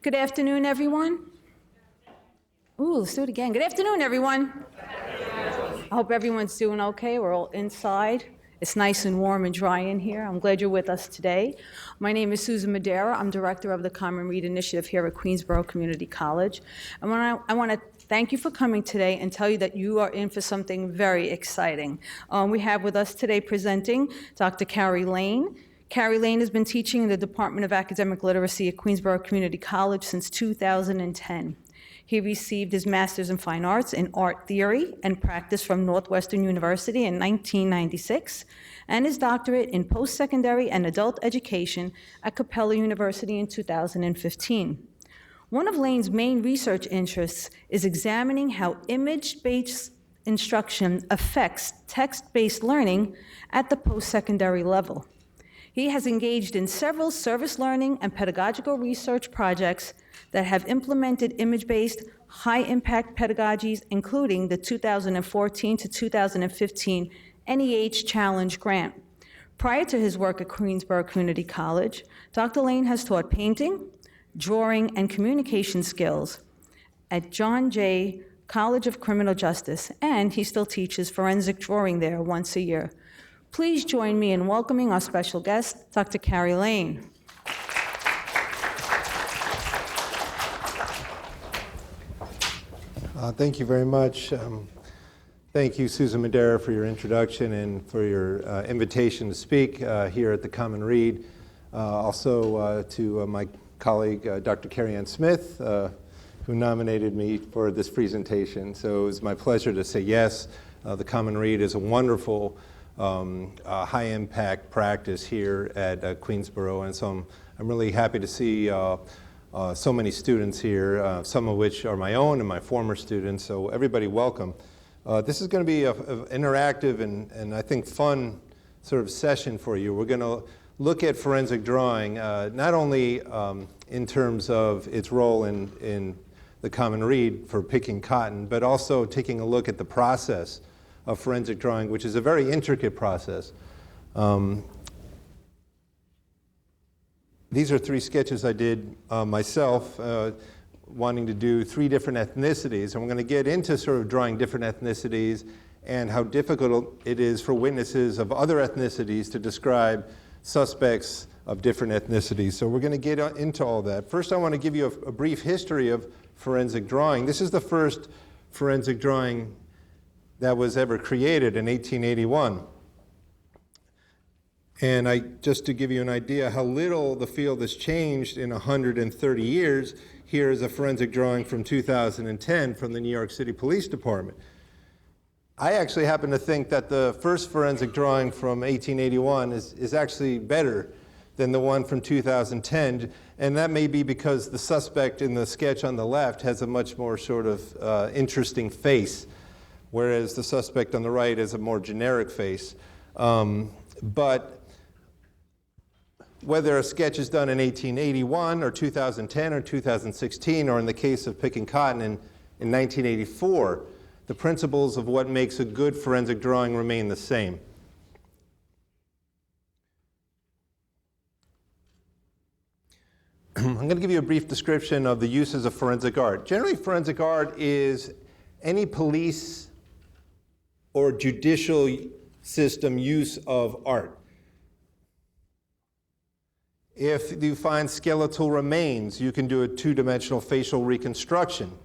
Good afternoon, everyone. Ooh, let's do it again. Good afternoon, everyone. I hope everyone's doing okay. We're all inside. It's nice and warm and dry in here. I'm glad you're with us today. My name is Susan Madera. I'm director of the Common Read Initiative here at Queensborough Community College. And I want to thank you for coming today and tell you that you are in for something very exciting. We have with us today presenting Dr. Carey Lane. Carey Lane has been teaching in the Department of Academic Literacy at Queensborough Community College since 2010. He received his Master's in Fine Arts in Art Theory and Practice from Northwestern University in 1996, and his doctorate in Post-Secondary and Adult Education at Capella University in 2015. One of Lane's main research interests is examining how image-based instruction affects text-based learning at the post-secondary level. He has engaged in several service learning and pedagogical research projects that have implemented image-based, high-impact pedagogies, including the 2014 to 2015 NEH Challenge Grant. Prior to his work at Queensborough Community College, Dr. Lane has taught painting, drawing, and communication skills at John Jay College of Criminal Justice, and he still teaches forensic drawing there once a year. Please join me in welcoming our special guest, Dr. Carey Lane. Thank you very much. Thank you, Susan Madera, for your introduction and for your invitation to speak here at the Common Read. Also to my colleague, Dr. Carey Ann Smith, who nominated me for this presentation. So it was my pleasure to say yes. The Common Read is a wonderful high-impact practice here at Queensborough, and so I'm really happy to see so many students here, some of which are my own and my former students, so everybody welcome. This is going to be an interactive and I think fun sort of session for you. We're going to look at forensic drawing, not only in terms of its role in the Common Read for picking cotton, but also taking a look at the process of forensic drawing, which is a very intricate process. These are three sketches I did myself, wanting to do three different ethnicities. And we're going to get into sort of drawing different ethnicities and how difficult it is for witnesses of other ethnicities to describe suspects of different ethnicities. So we're going to get into all that. First, I want to give you a brief history of forensic drawing. This is the first forensic drawing that was ever created in 1881. And just to give you an idea how little the field has changed in 130 years, here is a forensic drawing from 2010 from the New York City Police Department. I actually happen to think that the first forensic drawing from 1881 is actually better than the one from 2010, and that may be because the suspect in the sketch on the left has a much more sort of interesting face, whereas the suspect on the right has a more generic face. But whether a sketch is done in 1881 or 2010 or 2016, or in the case of picking cotton in 1984, the principles of what makes a good forensic drawing remain the same. I'm going to give you a brief description of the uses of forensic art. Generally, forensic art is any police or judicial system use of art. If you find skeletal remains, you can do a two-dimensional facial reconstruction.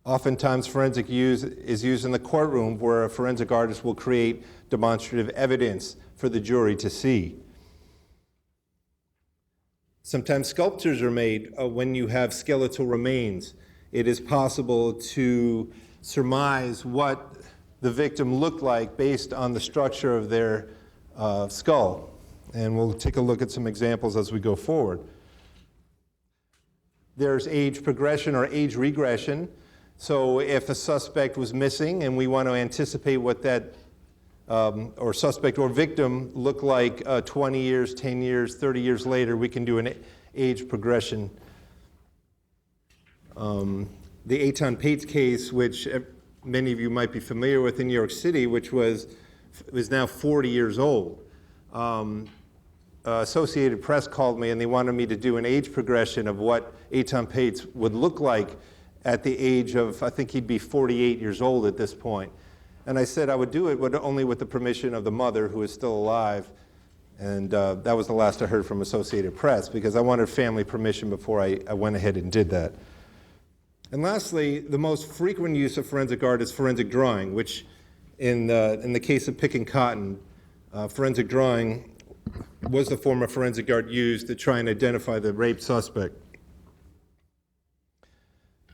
Oftentimes, forensic use is used in the courtroom, where a forensic artist will create demonstrative evidence for the jury to see. Sometimes sculptures are made when you have skeletal remains. It is possible to surmise what the victim looked like based on the structure of their skull. And we'll take a look at some examples as we go forward. There's age progression or age regression. So if a suspect was missing and we want to anticipate what that or suspect or victim looked like 20 years, 10 years, 30 years later, we can do an age progression. The Eitan Pates case, which many of you might be familiar with in New York City, which was now 40 years old. Associated Press called me and they wanted me to do an age progression of what Eitan Pates would look like at the age of, I think he'd be 48 years old at this point. And I said I would do it, but only with the permission of the mother, who is still alive. And that was the last I heard from Associated Press, because I wanted family permission before I went ahead and did that. And lastly, the most frequent use of forensic art is forensic drawing, which in the case of Pick and Cotton, forensic drawing was the form of forensic art used to try and identify the rape suspect.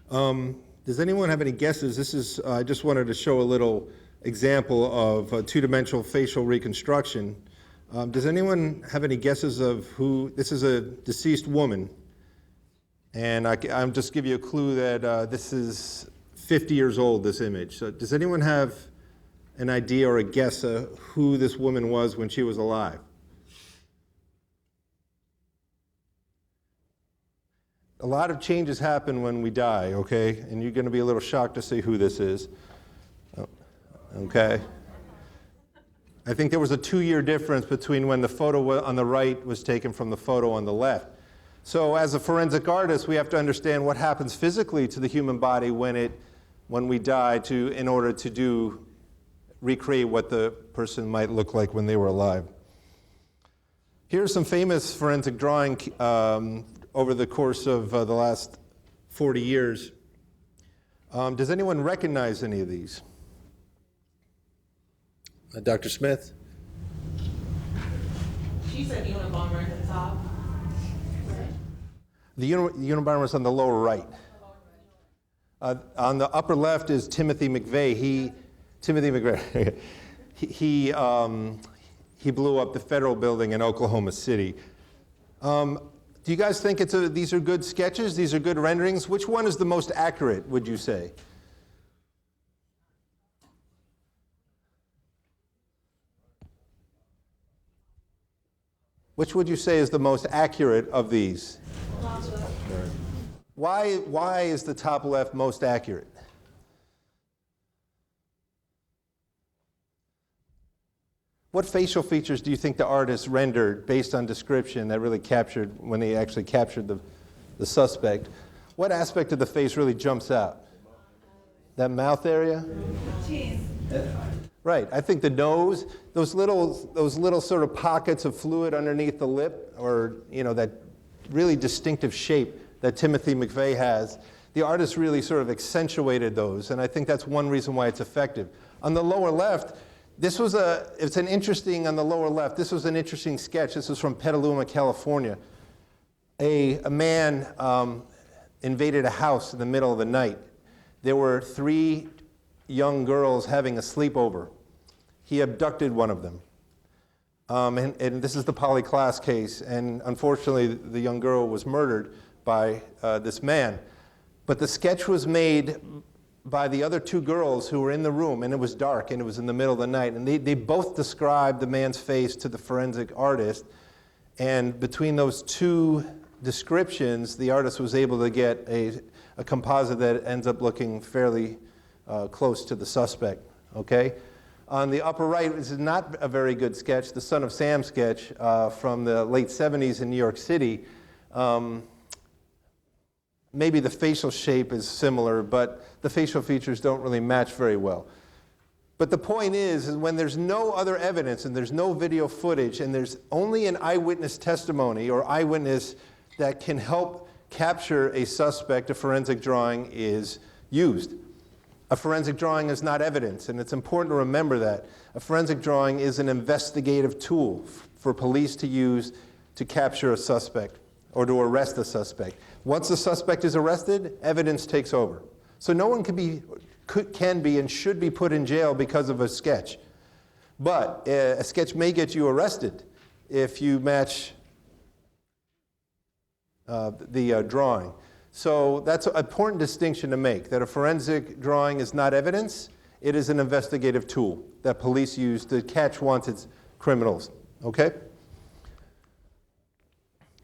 Does anyone have any guesses? I just wanted to show a little example of two-dimensional facial reconstruction. Does anyone have any guesses of who? This is a deceased woman, and I'll just give you a clue that this is 50 years old, this image. So does anyone have an idea or a guess of who this woman was when she was alive? A lot of changes happen when we die, okay? And you're going to be a little shocked to see who this is. Oh, okay. I think there was a 2-year difference between when the photo on the right was taken from the photo on the left. So as a forensic artist, we have to understand what happens physically to the human body when we die in order to recreate what the person might look like when they were alive. Here's some famous forensic drawing over the course of the last 40 years. Does anyone recognize any of these? Dr. Smith? She said Unabomber at the top. The Unabomber is on the lower right. On the upper left is Timothy McVeigh. He blew up the federal building in Oklahoma City. Do you guys think these are good sketches? These are good renderings? Which one is the most accurate, would you say? Which would you say is the most accurate of these? Why is the top left most accurate? What facial features do you think the artist rendered based on description that really captured, when they actually captured the suspect? What aspect of the face really jumps out? That mouth area? Cheese. Right. I think the nose, those little sort of pockets of fluid underneath the lip, or that really distinctive shape that Timothy McVeigh has, the artist really sort of accentuated those, and I think that's one reason why it's effective. On the lower left, this was an interesting sketch. This was from Petaluma, California. A man invaded a house in the middle of the night. There were 3 young girls having a sleepover. He abducted one of them. And this is the poly-class case, and unfortunately the young girl was murdered by this man. But the sketch was made by the other 2 girls who were in the room, and it was dark, and it was in the middle of the night, and they both described the man's face to the forensic artist, and between those 2 descriptions, the artist was able to get a composite that ends up looking fairly close to the suspect, okay? On the upper right, this is not a very good sketch, the Son of Sam sketch from the late 70s in New York City. Maybe the facial shape is similar, but the facial features don't really match very well. But the point is when there's no other evidence and there's no video footage and there's only an eyewitness testimony or eyewitness that can help capture a suspect, a forensic drawing is used. A forensic drawing is not evidence, and it's important to remember that. A forensic drawing is an investigative tool for police to use to capture a suspect or to arrest a suspect. Once the suspect is arrested, evidence takes over. So no one can be and should be put in jail because of a sketch. But a sketch may get you arrested if you match the drawing. So that's an important distinction to make, that a forensic drawing is not evidence, it is an investigative tool that police use to catch wanted criminals, okay?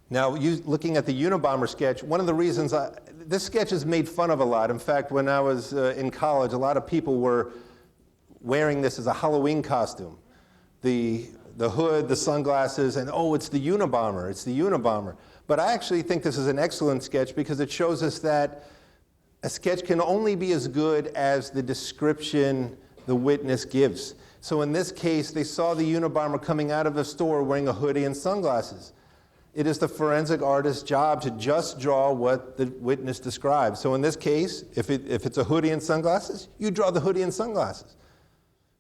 Now, looking at the Unabomber sketch, one of the reasons this sketch is made fun of a lot. In fact, when I was in college, a lot of people were wearing this as a Halloween costume. The the hood, the sunglasses, and oh, it's the Unabomber, it's the Unabomber. But I actually think this is an excellent sketch because it shows us that a sketch can only be as good as the description the witness gives. So in this case, they saw the Unabomber coming out of a store wearing a hoodie and sunglasses. It is the forensic artist's job to just draw what the witness describes. So in this case, if it's a hoodie and sunglasses, you draw the hoodie and sunglasses.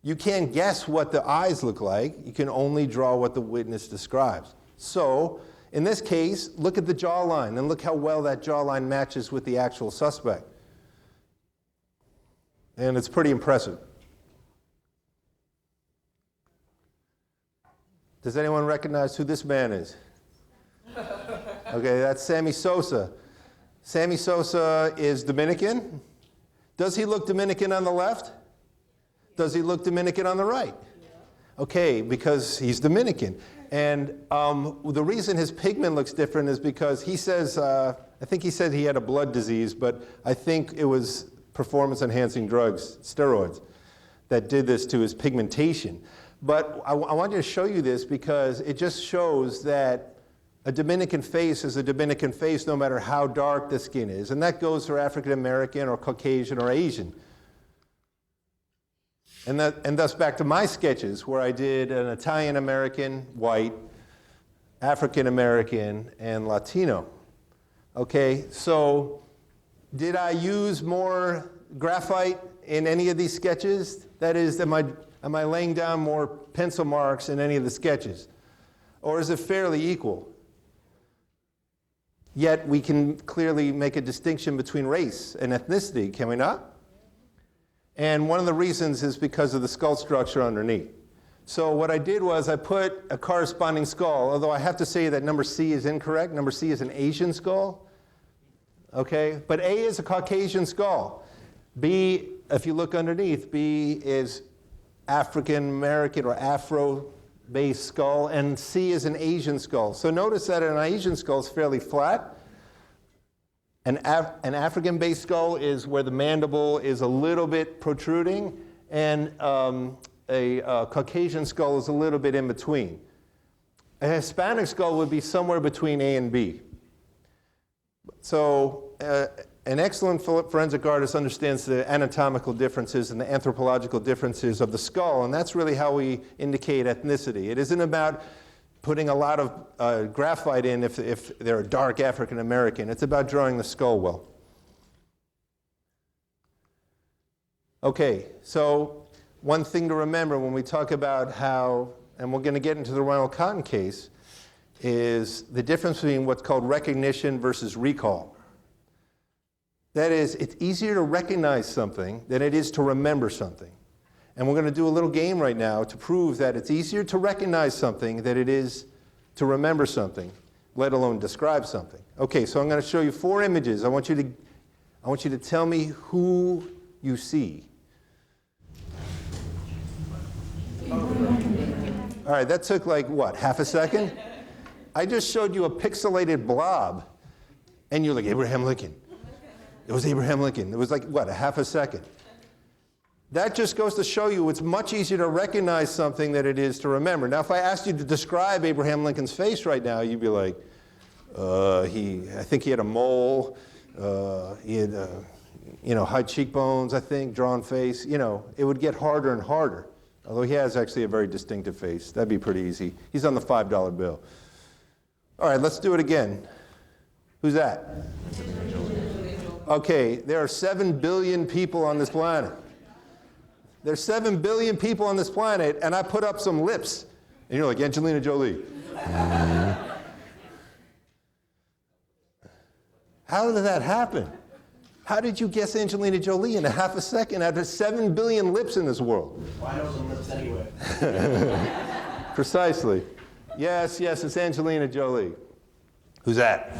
You can't guess what the eyes look like. You can only draw what the witness describes. So in this case, look at the jawline and look how well that jawline matches with the actual suspect. And it's pretty impressive. Does anyone recognize who this man is? Okay, that's Sammy Sosa. Sammy Sosa is Dominican. Does he look Dominican on the left? Does he look Dominican on the right? Okay, because he's Dominican. And the reason his pigment looks different is because he says, I think he said he had a blood disease, but I think it was performance-enhancing drugs, steroids, that did this to his pigmentation. But I wanted to show you this because it just shows that a Dominican face is a Dominican face no matter how dark the skin is. And that goes for African American or Caucasian or Asian. And thus back to my sketches where I did an Italian American, white, African American, and Latino. Okay, so did I use more graphite in any of these sketches? That is, am I laying down more pencil marks in any of the sketches? Or is it fairly equal? Yet we can clearly make a distinction between race and ethnicity, can we not? And one of the reasons is because of the skull structure underneath. So what I did was I put a corresponding skull, although I have to say that number C is incorrect. Number C is an Asian skull. Okay, but A is a Caucasian skull. B, if you look underneath, B is African American or Afro-based skull, and C is an Asian skull. So notice that an Asian skull is fairly flat. An African-based skull is where the mandible is a little bit protruding, and a Caucasian skull is a little bit in between. A Hispanic skull would be somewhere between A and B. So an excellent forensic artist understands the anatomical differences and the anthropological differences of the skull, and that's really how we indicate ethnicity. It isn't about putting a lot of graphite in if they're a dark African American. It's about drawing the skull well. Okay, so one thing to remember when we talk about how, and we're going to get into the Ronald Cotton case, is the difference between what's called recognition versus recall. That is, it's easier to recognize something than it is to remember something. And we're going to do a little game right now to prove that it's easier to recognize something than it is to remember something, let alone describe something. Okay, so I'm going to show you 4 images. I want you to tell me who you see. All right, that took like, what, half a second? I just showed you a pixelated blob, and you're like, Abraham Lincoln. It was Abraham Lincoln. It was like, what, a half a second? That just goes to show you it's much easier to recognize something than it is to remember. Now, if I asked you to describe Abraham Lincoln's face right now, you'd be like, I think he had a mole, he had, high cheekbones, I think, drawn face. It would get harder and harder. Although he has actually a very distinctive face. That'd be pretty easy. He's on the $5 bill. All right, let's do it again. Who's that? Okay, there are 7 billion people on this planet. There's 7 billion people on this planet, and I put up some lips. And you're like, Angelina Jolie. How did that happen? How did you guess Angelina Jolie in a half a second out of 7 billion lips in this world? Why are some lips anyway? Precisely. Yes, it's Angelina Jolie. Who's that?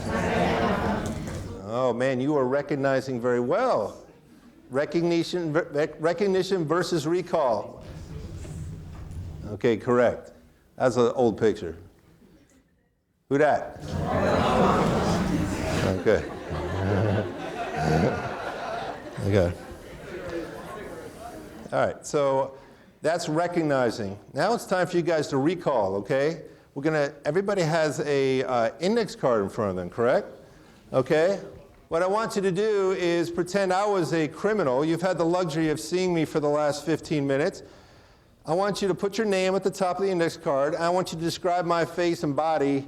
Oh, man, you are recognizing very well. Recognition versus recall. Okay, correct. That's an old picture. Who that? Okay. Okay. All right, so That's recognizing. Now it's time for you guys to recall, okay? Everybody has a index card in front of them, correct? Okay? What I want you to do is pretend I was a criminal. You've had the luxury of seeing me for the last 15 minutes. I want you to put your name at the top of the index card. I want you to describe my face and body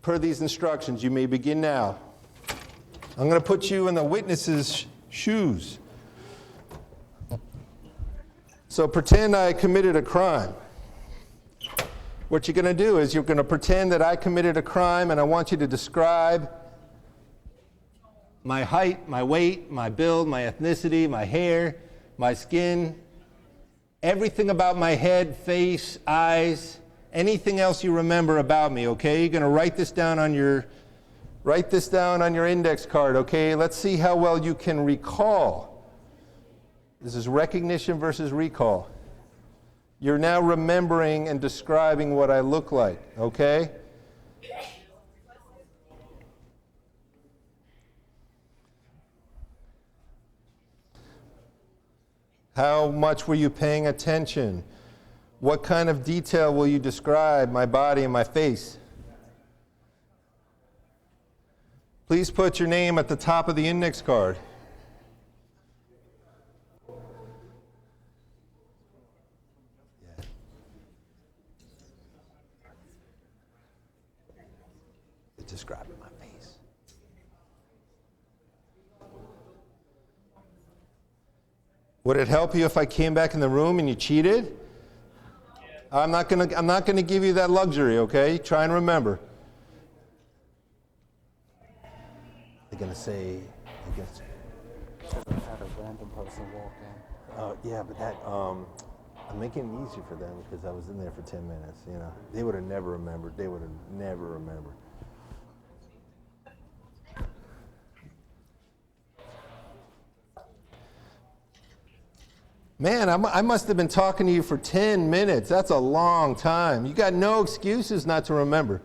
per these instructions. You may begin now. I'm going to put you in the witness's shoes. So pretend I committed a crime. What you're going to do is you're going to pretend that I committed a crime, and I want you to describe my height, my weight, my build, my ethnicity, my hair, my skin, everything about my head, face, eyes, anything else you remember about me, okay? You're going to write this down on your index card, okay? Let's see how well you can recall. This is recognition versus recall. You're now remembering and describing what I look like, okay? How much were you paying attention? What kind of detail will you describe my body and my face? Please put your name at the top of the index card. Describing my face. Would it help you if I came back in the room and you cheated? I'm not gonna give you that luxury, okay? Try and remember. They're gonna say, Had a random person walk in. yeah, but that I'm making it easier for them because I was in there for 10 minutes. You know, they would have never remembered. They would have never remembered. Man, I must have been talking to you for 10 minutes. That's a long time. You got no excuses not to remember.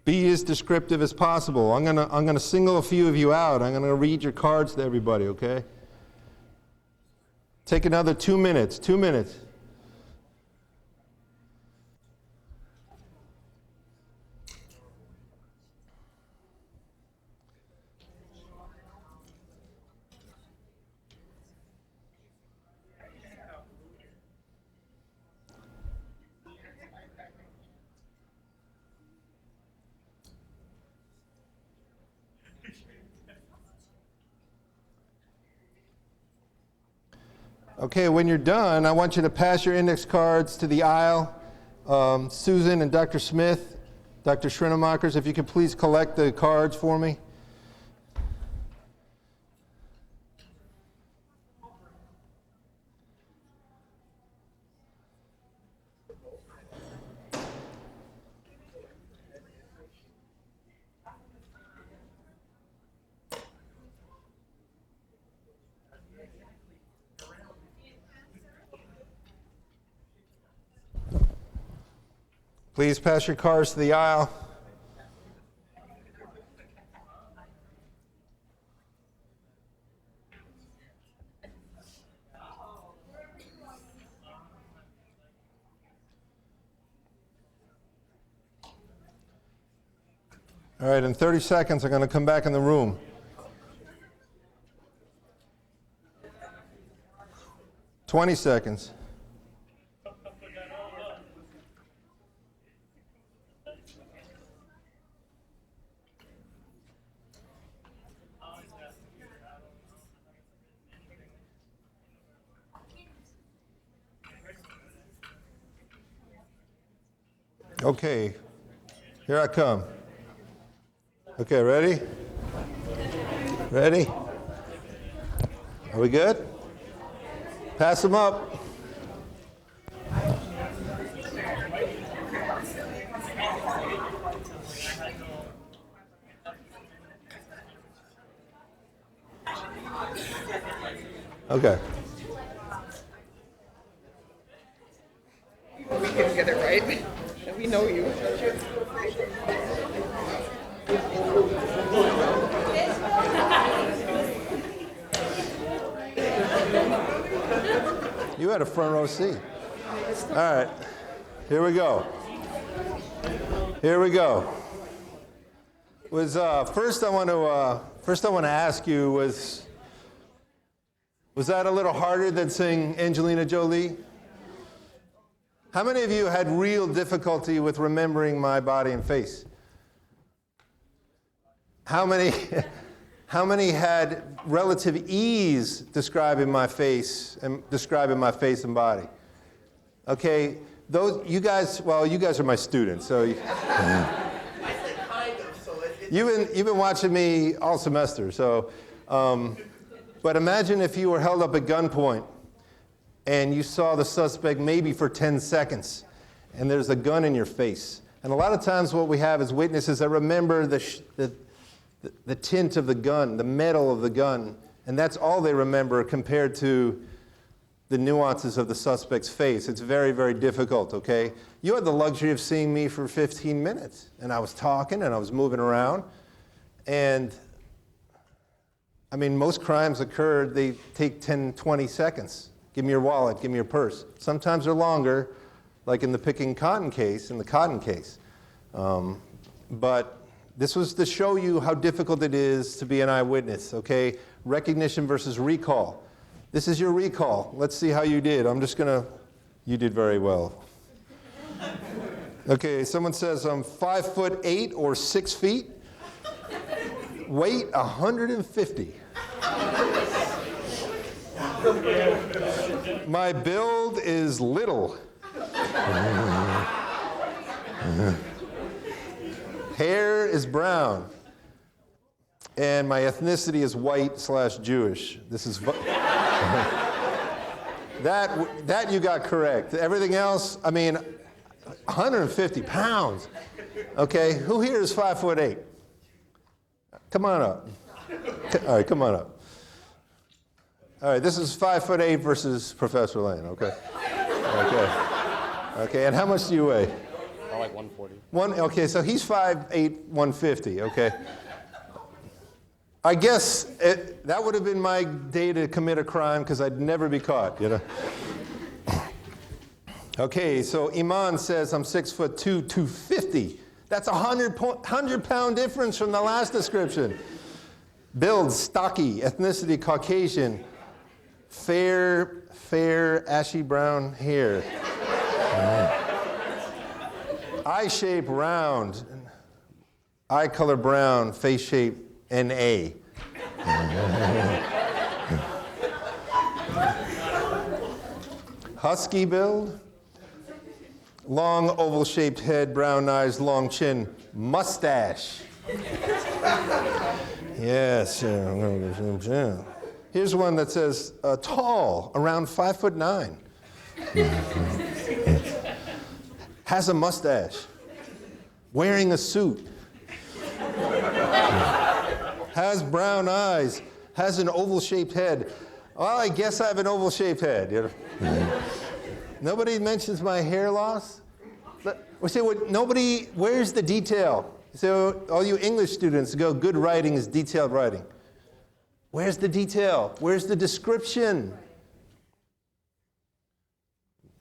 Be as descriptive as possible. I'm gonna single a few of you out. I'm gonna read your cards to everybody, okay? Take another 2 minutes. 2 minutes. Okay, when you're done, I want you to pass your index cards to the aisle. Susan and Dr. Smith, Dr. Schrinemakers, if you could please collect the cards for me. Please pass your cards to the aisle. All right, in 30 seconds, I'm going to come back in the room. Twenty seconds. Okay, here I come. Okay, ready? Ready? Are we good? Pass them up. Okay. We can get it right. And we know you. You had a front row seat. All right, here we go. Here we go. First I want to ask you, was that a little harder than saying Angelina Jolie? How many of you had real difficulty with remembering my body and face? How many had relative ease describing my face and body? Okay, you guys are my students, so you've been watching me all semester. So, but imagine if you were held up at gunpoint and you saw the suspect maybe for 10 seconds, and there's a gun in your face. And a lot of times what we have as witnesses that remember the tint of the gun, the metal of the gun, and that's all they remember compared to the nuances of the suspect's face. It's very, very difficult, okay? You had the luxury of seeing me for 15 minutes, and I was talking and I was moving around, and I mean, most crimes occurred, they take 10, 20 seconds. Give me your wallet, give me your purse. Sometimes they're longer, like in the picking cotton case, but this was to show you how difficult it is to be an eyewitness, okay? Recognition versus recall. This is your recall. Let's see how you did. You did very well. Okay, someone says I'm 5'8" or 6 feet. Weight 150. My build is little. Hair is brown. And my ethnicity is white/Jewish. This is that you got correct. Everything else, I mean, 150 pounds. Okay, who here is 5'8"? Come on up. All right, come on up. All right, this is 5'8" versus Professor Lane, okay? Okay, and how much do you weigh? I like 140. Okay, so he's 5'8", 150, okay? I guess that would have been my day to commit a crime because I'd never be caught, you know? Okay, so Iman says I'm 6'2", 250. That's a 100-pound difference from the last description. Build, stocky, ethnicity, Caucasian, fair, ashy brown hair. Eye shape, round. Eye color, brown. Face shape, NA. Husky build. Long oval-shaped head, brown eyes, long chin, mustache. Yes. Here's one that says tall, around 5'9". Has a mustache. Wearing a suit. Has brown eyes. Has an oval-shaped head. Well, I guess I have an oval-shaped head. You know? Nobody mentions my hair loss. We say, where's the detail? So all you English students go, good writing is detailed writing. Where's the detail? Where's the description?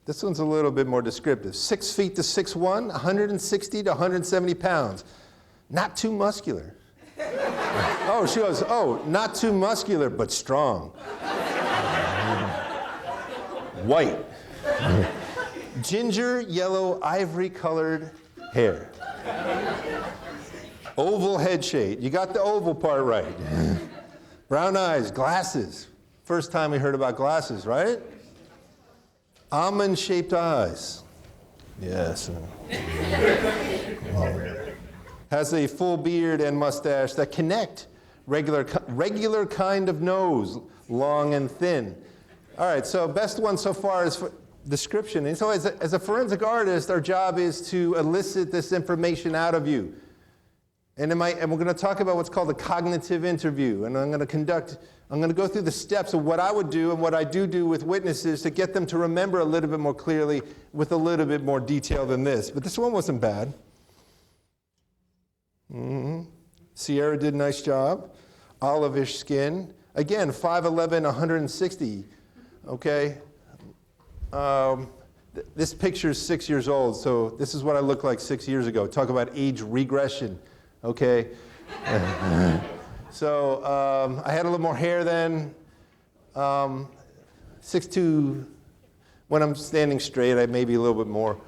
This one's a little bit more descriptive. 6 feet to 6'1", 160 to 170 pounds. Not too muscular. Oh, she goes, not too muscular, but strong. White. Ginger, yellow, ivory-colored hair. Oval head shape. You got the oval part right. Brown eyes, glasses. First time we heard about glasses, right? Almond-shaped eyes. Yes. Has a full beard and mustache that connect. Regular kind of nose, long and thin. All right, so best one so far is for description. And so as a forensic artist, our job is to elicit this information out of you. And we're going to talk about what's called a cognitive interview. And I'm going to go through the steps of what I would do and what I do with witnesses to get them to remember a little bit more clearly with a little bit more detail than this. But this one wasn't bad. Sierra did a nice job. Olive-ish skin. Again, 5'11", 160. Okay? This picture is 6 years old, so this is what I looked like 6 years ago. Talk about age regression. Okay? So I had a little more hair then. 6'2", when I'm standing straight, I maybe a little bit more.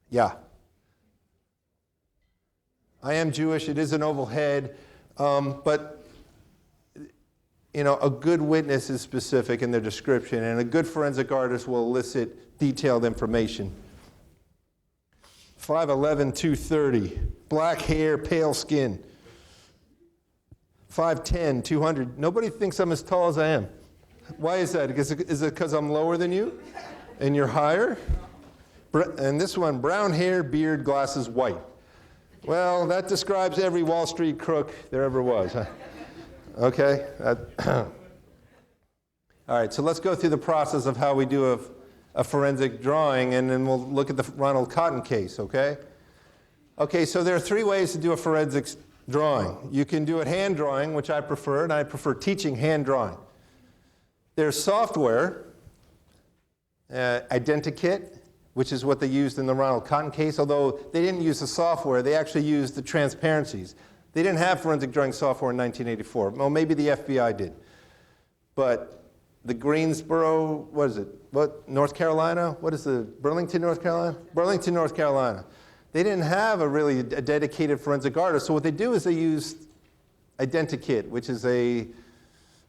Yeah. I am Jewish. It is an oval head. But, you know, a good witness is specific in their description, and a good forensic artist will elicit detailed information. 5'11", 230, black hair, pale skin. 5'10", 200. Nobody thinks I'm as tall as I am. Why is that? Is it because I'm lower than you and you're higher? And this one, brown hair, beard, glasses, white. Well, that describes every Wall Street crook there ever was. Huh? Okay? All right, so let's go through the process of how we do a forensic drawing, and then we'll look at the Ronald Cotton case, okay? Okay, so there are 3 ways to do a forensics drawing. You can do it hand drawing, which I prefer, and I prefer teaching hand drawing. There's software, Identikit, which is what they used in the Ronald Cotton case, although they didn't use the software, they actually used the transparencies. They didn't have forensic drawing software in 1984. Well, maybe the FBI did. But the Greensboro, what is it? What, North Carolina? What is the, Burlington, North Carolina? Burlington, North Carolina. They didn't have a dedicated forensic artist, so what they do is they use Identikit, which is a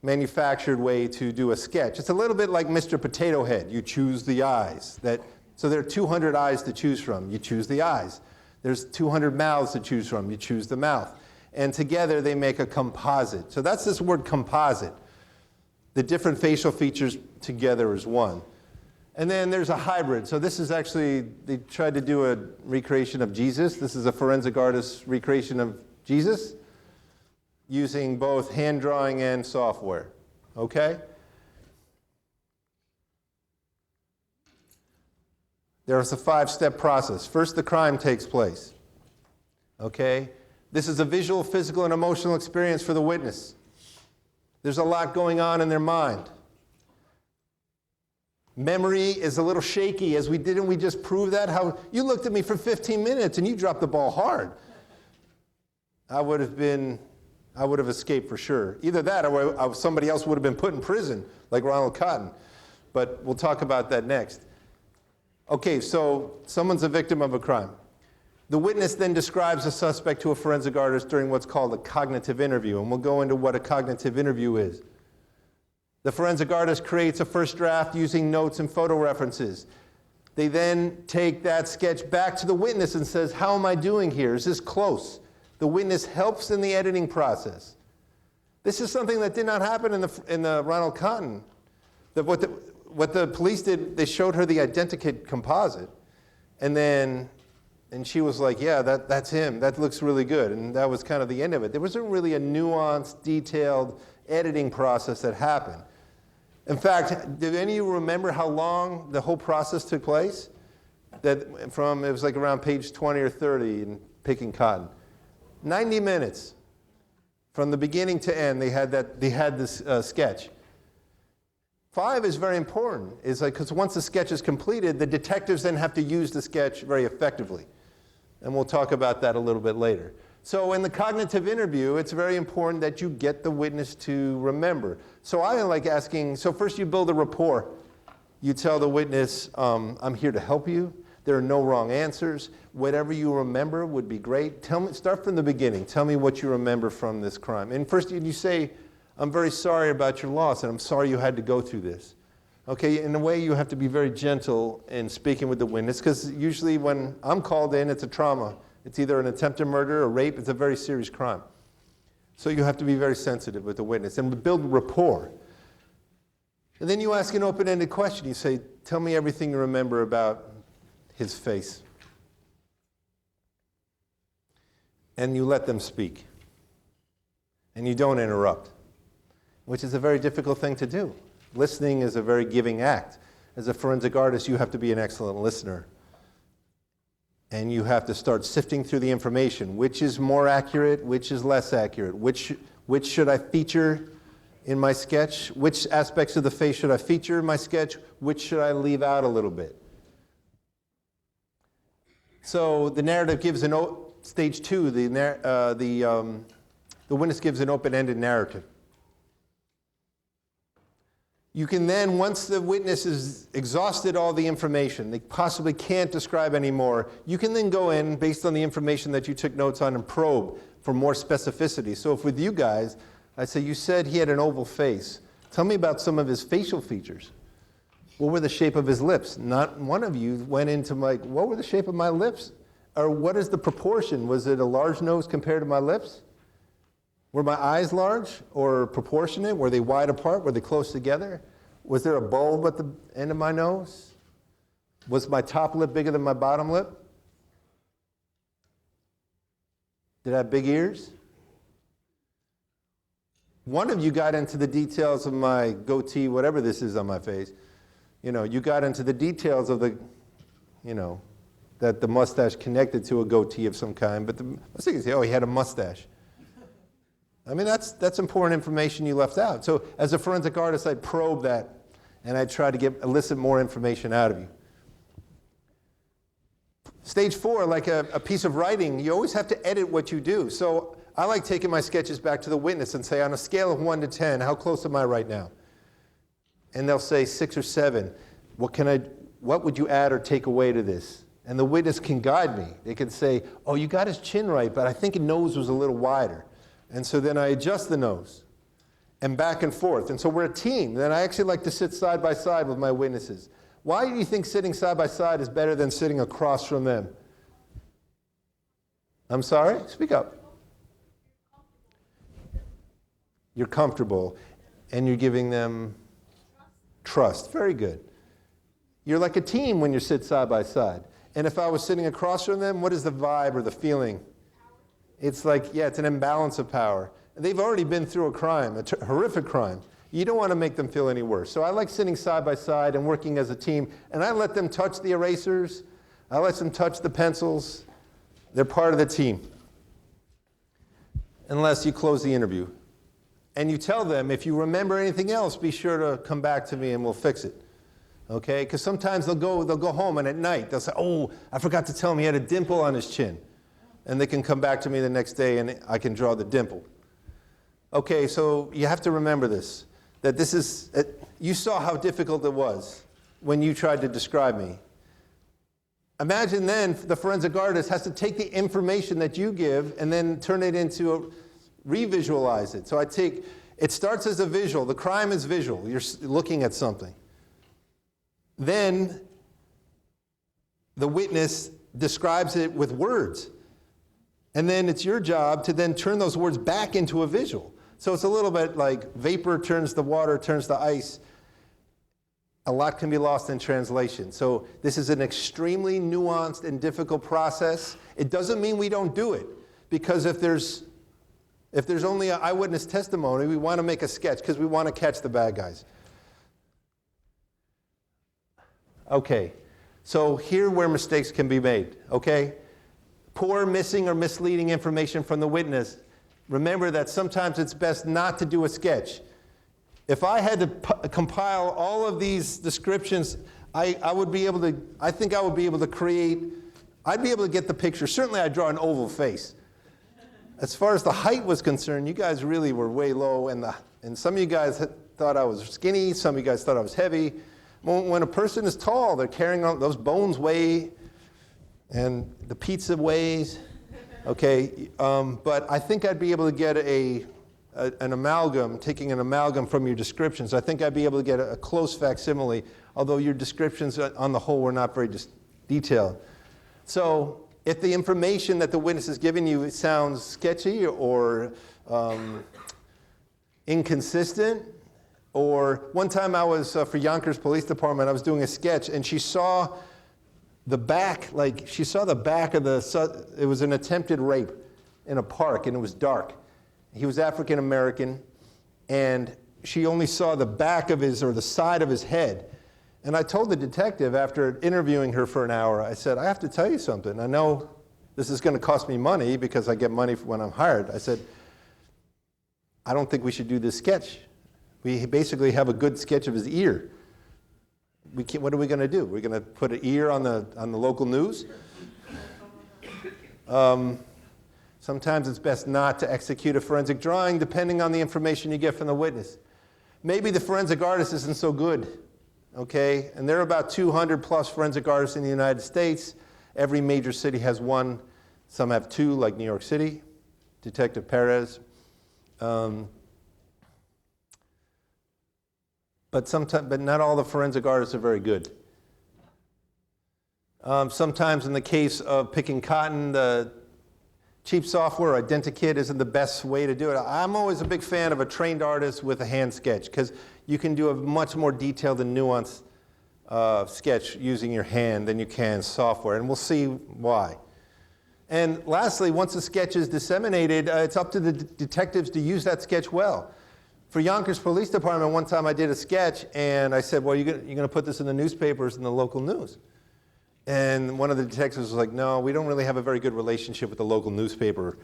manufactured way to do a sketch. It's a little bit like Mr. Potato Head. You choose the eyes. So there are 200 eyes to choose from. You choose the eyes. There's 200 mouths to choose from. You choose the mouth. And together they make a composite. So that's this word composite. The different facial features together is one. And then there's a hybrid. So this is actually, they tried to do a recreation of Jesus. This is a forensic artist's recreation of Jesus using both hand drawing and software. Okay? There's a 5-step process. First, the crime takes place. Okay? This is a visual, physical, and emotional experience for the witness. There's a lot going on in their mind. Memory is a little shaky, as didn't we just prove that? How you looked at me for 15 minutes and you dropped the ball hard. I would have escaped for sure. Either that or somebody else would have been put in prison, like Ronald Cotton. But we'll talk about that next. Okay, so someone's a victim of a crime. The witness then describes the suspect to a forensic artist during what's called a cognitive interview, and we'll go into what a cognitive interview is. The forensic artist creates a first draft using notes and photo references. They then take that sketch back to the witness and says, how am I doing here? Is this close? The witness helps in the editing process. This is something that did not happen in the Ronald Cotton. What the police did, they showed her the Identikit composite, and she was like, yeah, that's him. That looks really good. And that was kind of the end of it. There wasn't really a nuanced, detailed editing process that happened. In fact, did any of you remember how long the whole process took place? It was like around page 20 or 30 in Picking Cotton. 90 minutes. From the beginning to end, they had this sketch. 5 is very important. It's like, because once the sketch is completed, the detectives then have to use the sketch very effectively. And we'll talk about that a little bit later. So in the cognitive interview, it's very important that you get the witness to remember. So I like asking, so first you build a rapport. You tell the witness, I'm here to help you. There are no wrong answers. Whatever you remember would be great. Start from the beginning. Tell me what you remember from this crime. And first you say, I'm very sorry about your loss, and I'm sorry you had to go through this. Okay, in a way you have to be very gentle in speaking with the witness, because usually when I'm called in, it's a trauma. It's either an attempted murder or rape. It's a very serious crime. So you have to be very sensitive with the witness and build rapport. And then you ask an open-ended question. You say, tell me everything you remember about his face. and you let them speak. And you don't interrupt, which is a very difficult thing to do. Listening is a very giving act. As a forensic artist, you have to be an excellent listener. And you have to start sifting through the information. Which is more accurate? Which is less accurate? Which should I feature in my sketch? Which aspects of the face should I feature in my sketch? Which should I leave out a little bit? So the narrative gives stage 2, the witness gives an open-ended narrative. You can then, once the witness has exhausted all the information, they possibly can't describe anymore, you can then go in, based on the information that you took notes on, and probe for more specificity. So if with you guys, I say, you said he had an oval face. Tell me about some of his facial features. What were the shape of his lips? Not one of you went into like, what were the shape of my lips? Or what is the proportion? Was it a large nose compared to my lips? Were my eyes large or proportionate? Were they wide apart? Were they close together? Was there a bulb at the end of my nose? Was my top lip bigger than my bottom lip? Did I have big ears? One of you got into the details of my goatee, whatever this is on my face. You got into the details of the, that the mustache connected to a goatee of some kind. But I was thinking, oh, he had a mustache. I mean, that's important information you left out. So as a forensic artist, I'd probe that, and I'd try to elicit more information out of you. Stage 4, like a piece of writing, you always have to edit what you do. So I like taking my sketches back to the witness and say, on a scale of 1 to 10, how close am I right now? And they'll say 6 or 7. What would you add or take away to this? And the witness can guide me. They can say, oh, you got his chin right, but I think his nose was a little wider. And so then I adjust the nose, and back and forth. And so we're a team. Then I actually like to sit side by side with my witnesses. Why do you think sitting side by side is better than sitting across from them? I'm sorry? Speak up. You're comfortable, and you're giving them trust. Very good. You're like a team when you sit side by side. And if I was sitting across from them, what is the vibe or the feeling? It's like, it's an imbalance of power. They've already been through a crime, a horrific crime. You don't want to make them feel any worse. So I like sitting side by side and working as a team. And I let them touch the erasers. I let them touch the pencils. They're part of the team. Unless you close the interview. And you tell them, if you remember anything else, be sure to come back to me and we'll fix it. Okay? Because sometimes they'll go home and at night they'll say, oh, I forgot to tell him he had a dimple on his chin. And they can come back to me the next day and I can draw the dimple. Okay, so you have to remember this, that you saw how difficult it was when you tried to describe me. Imagine then the forensic artist has to take the information that you give and then turn it into revisualize it. So it starts as a visual. The crime is visual. You're looking at something. Then the witness describes it with words. And then it's your job to then turn those words back into a visual. So it's a little bit like vapor turns to water, turns to ice. A lot can be lost in translation. So this is an extremely nuanced and difficult process. It doesn't mean we don't do it. Because if there's only an eyewitness testimony, we want to make a sketch because we want to catch the bad guys. Okay, so here where mistakes can be made, okay? Poor, missing, or misleading information from the witness. Remember that sometimes it's best not to do a sketch. If I had to compile all of these descriptions, I think I would be able to create, I'd be able to get the picture. Certainly I'd draw an oval face. As far as the height was concerned, you guys really were way low, and some of you guys thought I was skinny, some of you guys thought I was heavy. When a person is tall, they're carrying on, those bones weigh, and the pizza weighs, okay? But I think I'd be able to get an amalgam, taking an amalgam from your descriptions. I think I'd be able to get a close facsimile, although your descriptions on the whole were not very detailed. So if the information that the witness is giving you sounds sketchy or inconsistent, or one time I was for Yonkers Police Department, I was doing a sketch, and she saw the back, it was an attempted rape. in a park, and it was dark. He was African American, and she only saw the back of his, or the side of his head. And I told the detective after interviewing her for an hour, I said, I have to tell you something. I know this is going to cost me money because I get money when I'm hired. I said, I don't think we should do this sketch. We basically have a good sketch of his ear. What are we going to do? We're going to put an ear on the local news? Sometimes it's best not to execute a forensic drawing depending on the information you get from the witness. Maybe the forensic artist isn't so good, okay? And there are about 200 plus forensic artists in the United States. Every major city has one. Some have two, like New York City, Detective Perez. But not all the forensic artists are very good. Sometimes in the case of picking cotton, the cheap software, Identikit, isn't the best way to do it. I'm always a big fan of a trained artist with a hand sketch, because you can do a much more detailed and nuanced sketch using your hand than you can software, and we'll see why. And lastly, once a sketch is disseminated, it's up to the detectives to use that sketch well. For Yonkers Police Department, one time I did a sketch, and I said, well, you're going to put this in the newspapers and the local news. And one of the detectives was like, no, we don't really have a very good relationship with the local newspaper.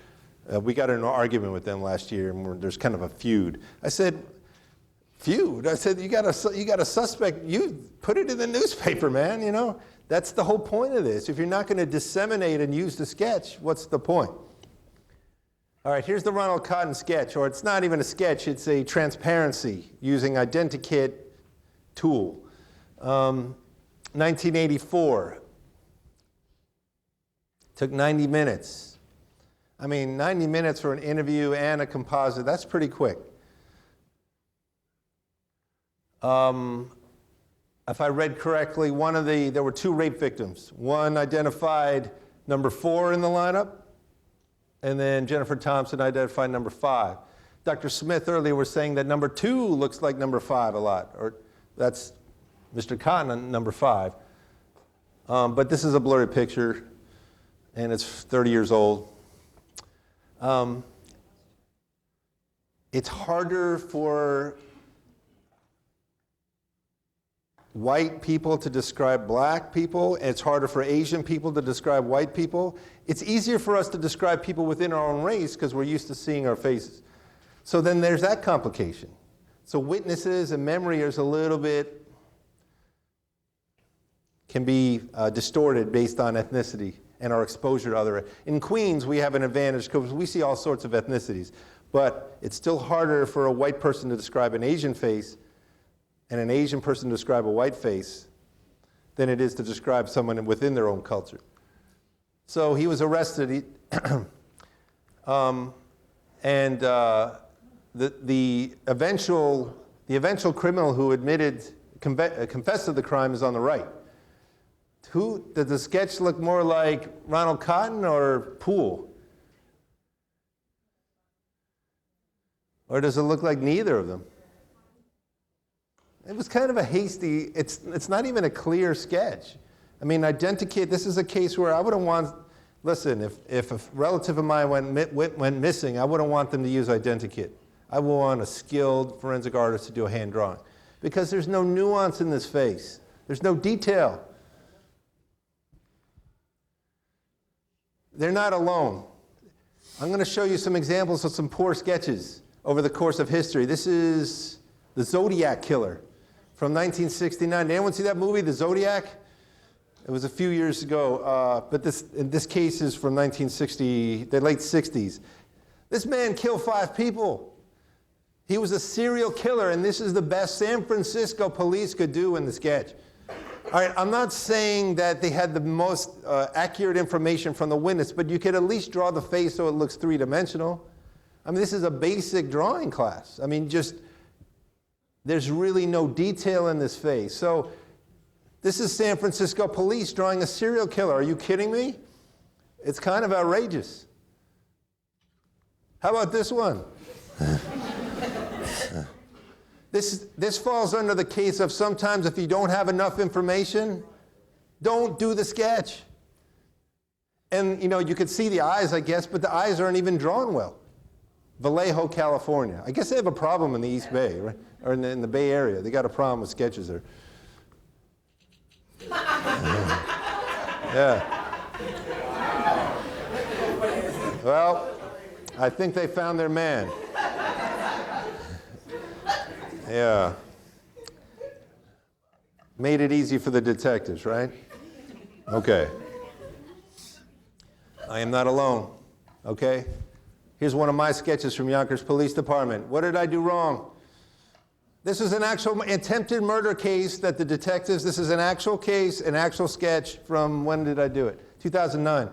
We got in an argument with them last year, and there's kind of a feud. I said, feud? I said, you got a suspect. You put it in the newspaper, man, you know? That's the whole point of this. If you're not going to disseminate and use the sketch, what's the point? All right, here's the Ronald Cotton sketch, or it's not even a sketch, it's a transparency using Identikit tool. 1984. Took 90 minutes. I mean, 90 minutes for an interview and a composite, that's pretty quick. If I read correctly, there were two rape victims. One identified number 4 in the lineup, and then Jennifer Thompson identified number 5. Dr. Smith earlier was saying that number 2 looks like number 5 a lot, or that's Mr. Cotton on number 5. But this is a blurry picture, and it's 30 years old. It's harder for white people to describe black people, and it's harder for Asian people to describe white people. It's easier for us to describe people within our own race because we're used to seeing our faces. So then there's that complication. So witnesses and memory is a little bit, can be distorted based on ethnicity and our exposure to other. In Queens, we have an advantage because we see all sorts of ethnicities, but it's still harder for a white person to describe an Asian face and an Asian person to describe a white face than it is to describe someone within their own culture. So he was arrested, and the eventual criminal who confessed to the crime is on the right. Does the sketch look more like Ronald Cotton or Poole? Or does it look like neither of them? It was kind of a hasty, it's not even a clear sketch. I mean, Identikit, this is a case where I wouldn't want, listen, if a relative of mine went missing, I wouldn't want them to use Identikit. I would want a skilled forensic artist to do a hand drawing. Because there's no nuance in this face. There's no detail. They're not alone. I'm going to show you some examples of some poor sketches over the course of history. This is the Zodiac Killer from 1969. Did anyone see that movie, The Zodiac? It was a few years ago, but in this case is from 1960, the late 60s. This man killed 5 people. He was a serial killer, and this is the best San Francisco police could do in the sketch. All right, I'm not saying that they had the most accurate information from the witness, but you could at least draw the face so it looks three-dimensional. I mean, this is a basic drawing class. I mean, there's really no detail in this face. So this is San Francisco police drawing a serial killer. Are you kidding me? It's kind of outrageous. How about this one? This falls under the case of sometimes if you don't have enough information, don't do the sketch. And, you know, you could see the eyes, I guess, but the eyes aren't even drawn well. Vallejo, California. I guess they have a problem in the East Bay, right? Or in the Bay Area. They got a problem with sketches there. Yeah. Well, I think they found their man. Yeah. Made it easy for the detectives, right? Okay. I am not alone, okay? Here's one of my sketches from Yonkers Police Department. What did I do wrong? This is an actual attempted murder case that the detectives, this is an actual case, an actual sketch from, when did I do it? 2009.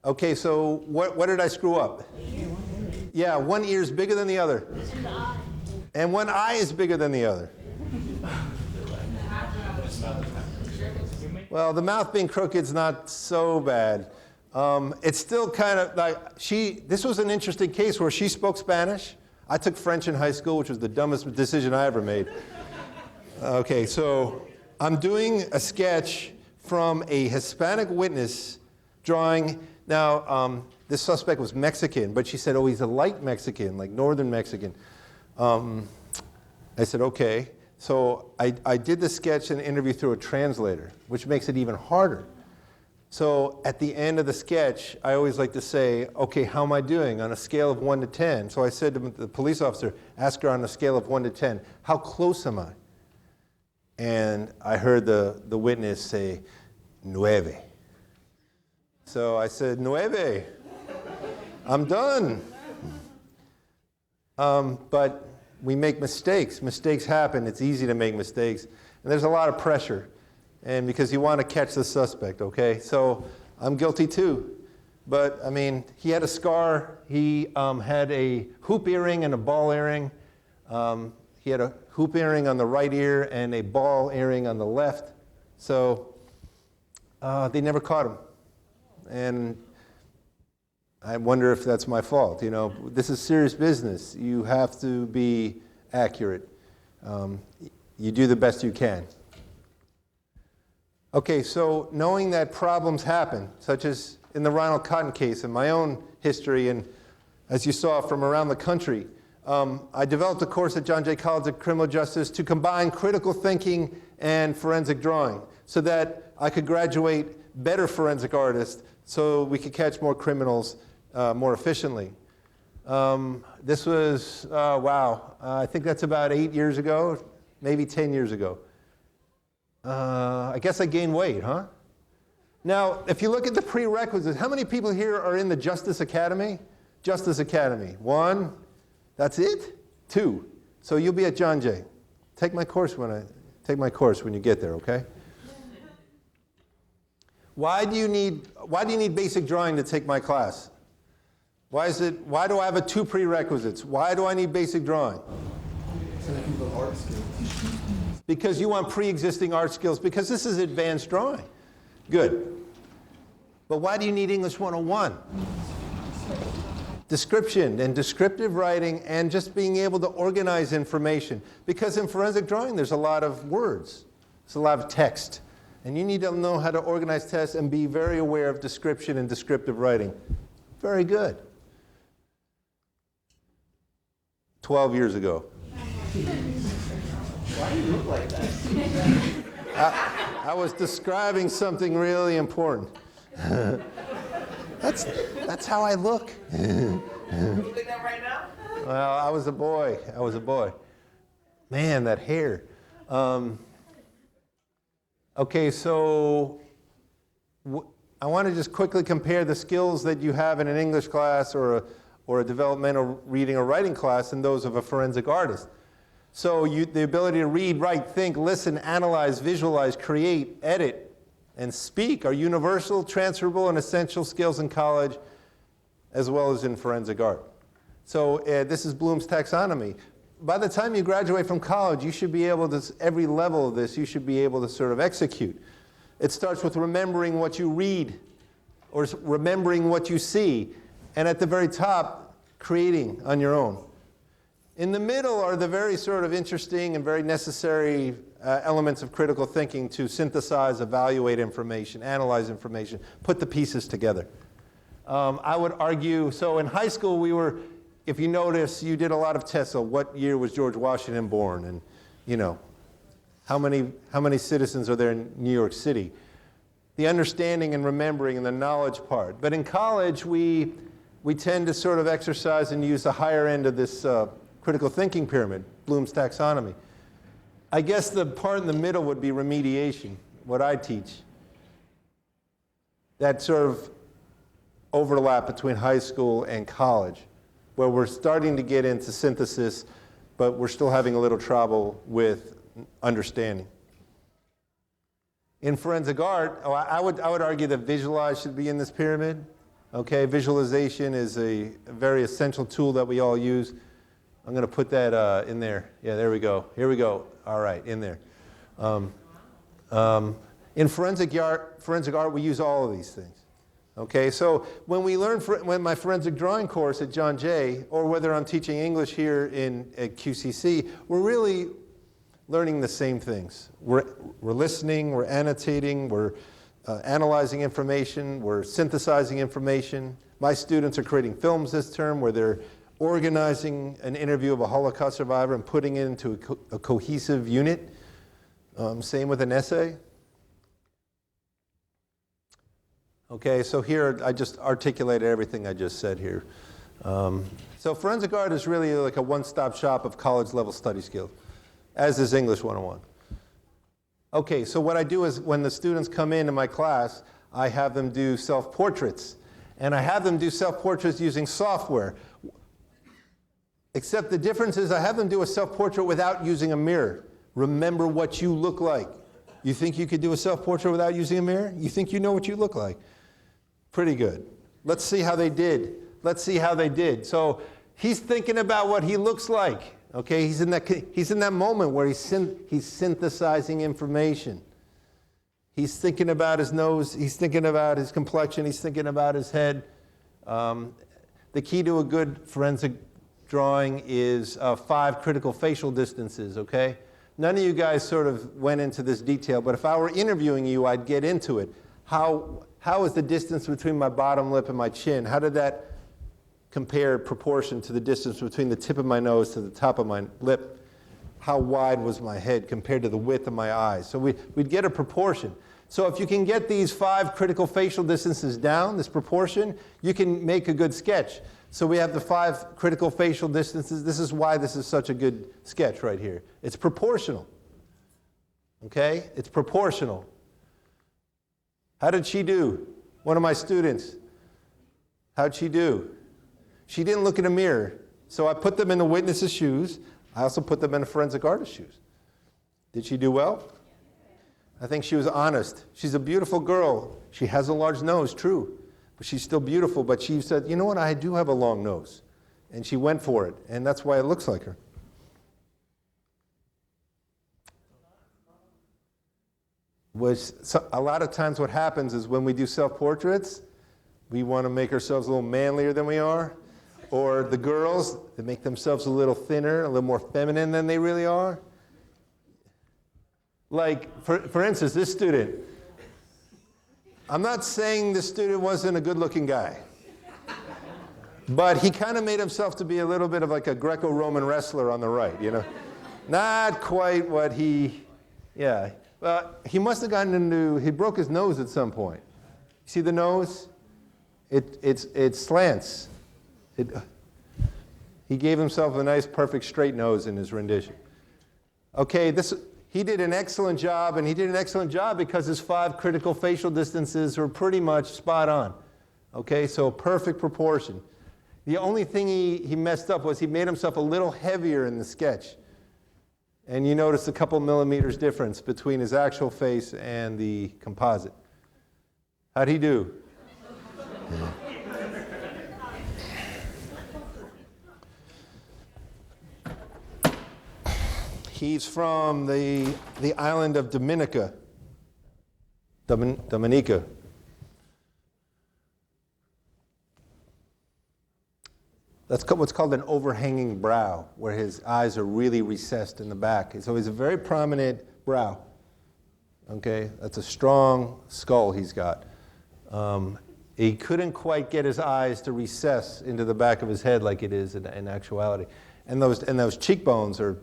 Okay, so what did I screw up? Yeah, one ear is bigger than the other. And one eye is bigger than the other. Well, the mouth being crooked is not so bad. It's still kind of like this was an interesting case where she spoke Spanish. I took French in high school, which was the dumbest decision I ever made. Okay, so I'm doing a sketch from a Hispanic witness drawing. Now, this suspect was Mexican, but she said, oh, he's a light Mexican, like northern Mexican. I said, okay. So I did the sketch and interview through a translator, which makes it even harder. So at the end of the sketch, I always like to say, okay, how am I doing on a scale of 1 to 10? So I said to the police officer, ask her on a scale of 1 to 10, how close am I? And I heard the witness say, 9. So I said, 9, I'm done. But we make mistakes. Mistakes happen. It's easy to make mistakes. And there's a lot of pressure. And because you want to catch the suspect, okay? So I'm guilty too. But, I mean, he had a scar. He had a hoop earring and a ball earring. He had a hoop earring on the right ear and a ball earring on the left. So they never caught him. And I wonder if that's my fault. You know, this is serious business. You have to be accurate. You do the best you can. Okay, so knowing that problems happen, such as in the Ronald Cotton case, in my own history, and as you saw from around the country, I developed a course at John Jay College of Criminal Justice to combine critical thinking and forensic drawing so that I could graduate better forensic artists so we could catch more criminals more efficiently. This was, I think that's about 8 years ago, maybe 10 years ago. I guess I gained weight, huh? Now, if you look at the prerequisites, how many people here are in the Justice Academy? Justice Academy. 1, that's it? 2. So you'll be at John Jay. Take my course when you get there, okay? Why do you need basic drawing to take my class? Why do I have 2 prerequisites? Why do I need basic drawing? Because you want pre-existing art skills, because this is advanced drawing. Good. But why do you need English 101? Description and descriptive writing and just being able to organize information. Because in forensic drawing, there's a lot of words. There's a lot of text. And you need to know how to organize text and be very aware of description and descriptive writing. Very good. 12 years ago. Why do you look like that? I was describing something really important. That's how I look. You think that right now? Well, I was a boy. Man, that hair. Okay, so I want to just quickly compare the skills that you have in an English class or a developmental reading or writing class and those of a forensic artist. So the ability to read, write, think, listen, analyze, visualize, create, edit, and speak are universal, transferable, and essential skills in college as well as in forensic art. So this is Bloom's taxonomy. By the time you graduate from college, you should be able to, every level of this, you should be able to sort of execute. It starts with remembering what you read or remembering what you see. And at the very top, creating on your own. In the middle are the very sort of interesting and very necessary elements of critical thinking to synthesize, evaluate information, analyze information, put the pieces together. I would argue, so in high school we were, if you notice, you did a lot of tests. So what year was George Washington born? And, you know, how many citizens are there in New York City? The understanding and remembering and the knowledge part. But in college, we tend to sort of exercise and use the higher end of this critical thinking pyramid, Bloom's taxonomy. I guess the part in the middle would be remediation, what I teach. That sort of overlap between high school and college, where we're starting to get into synthesis, but we're still having a little trouble with understanding. In forensic art, I would argue that visualize should be in this pyramid. Okay, visualization is a very essential tool that we all use. I'm going to put that in there. Yeah, there we go. Here we go. All right, in there. In forensic art, we use all of these things. Okay, so when we learn, when my forensic drawing course at John Jay, or whether I'm teaching English here at QCC, we're really learning the same things. We're listening, we're annotating, we're analyzing information, we're synthesizing information. My students are creating films this term where they're organizing an interview of a Holocaust survivor and putting it into a cohesive unit. Same with an essay. Okay, so here I just articulated everything I just said here. So forensic art is really like a one-stop shop of college-level study skills, as is English 101. Okay, so what I do is when the students come into my class, I have them do self-portraits. And I have them do self-portraits using software. Except the difference is I have them do a self-portrait without using a mirror. Remember what you look like. You think you could do a self-portrait without using a mirror? You think you know what you look like? Pretty good. Let's see how they did. Let's see how they did. So he's thinking about what he looks like. Okay, he's in that moment where he's synthesizing information. He's thinking about his nose. He's thinking about his complexion. He's thinking about his head. The key to a good forensic drawing is 5 critical facial distances, okay? None of you guys sort of went into this detail, but if I were interviewing you, I'd get into it. How is the distance between my bottom lip and my chin? How did that compare proportion to the distance between the tip of my nose to the top of my lip? How wide was my head compared to the width of my eyes? So we'd get a proportion. So if you can get these 5 critical facial distances down, this proportion, you can make a good sketch. So we have the 5 critical facial distances. This is why this is such a good sketch right here. It's proportional. Okay? It's proportional. How did she do? One of my students. How'd she do? She didn't look in a mirror. So I put them in the witness's shoes. I also put them in a forensic artist's shoes. Did she do well? I think she was honest. She's a beautiful girl. She has a large nose, true. But she's still beautiful. But she said, you know what, I do have a long nose. And she went for it. And that's why it looks like her. A lot of times what happens is when we do self-portraits, we want to make ourselves a little manlier than we are. Or the girls, they make themselves a little thinner, a little more feminine than they really are. Like, for instance, this student. I'm not saying this student wasn't a good-looking guy. But he kind of made himself to be a little bit of like a Greco-Roman wrestler on the right, you know. Not quite what yeah. Well, he must have gotten into, he broke his nose at some point. See the nose? It slants. He gave himself a nice, perfect, straight nose in his rendition. Okay, he did an excellent job, and he did an excellent job because his 5 critical facial distances were pretty much spot on. Okay, so perfect proportion. The only thing he messed up was he made himself a little heavier in the sketch. And you notice a couple millimeters difference between his actual face and the composite. How'd he do? He's from the island of Dominica. Dominica. That's what's called an overhanging brow, where his eyes are really recessed in the back. So he's a very prominent brow. Okay, that's a strong skull he's got. He couldn't quite get his eyes to recess into the back of his head like it is in actuality. And those cheekbones are,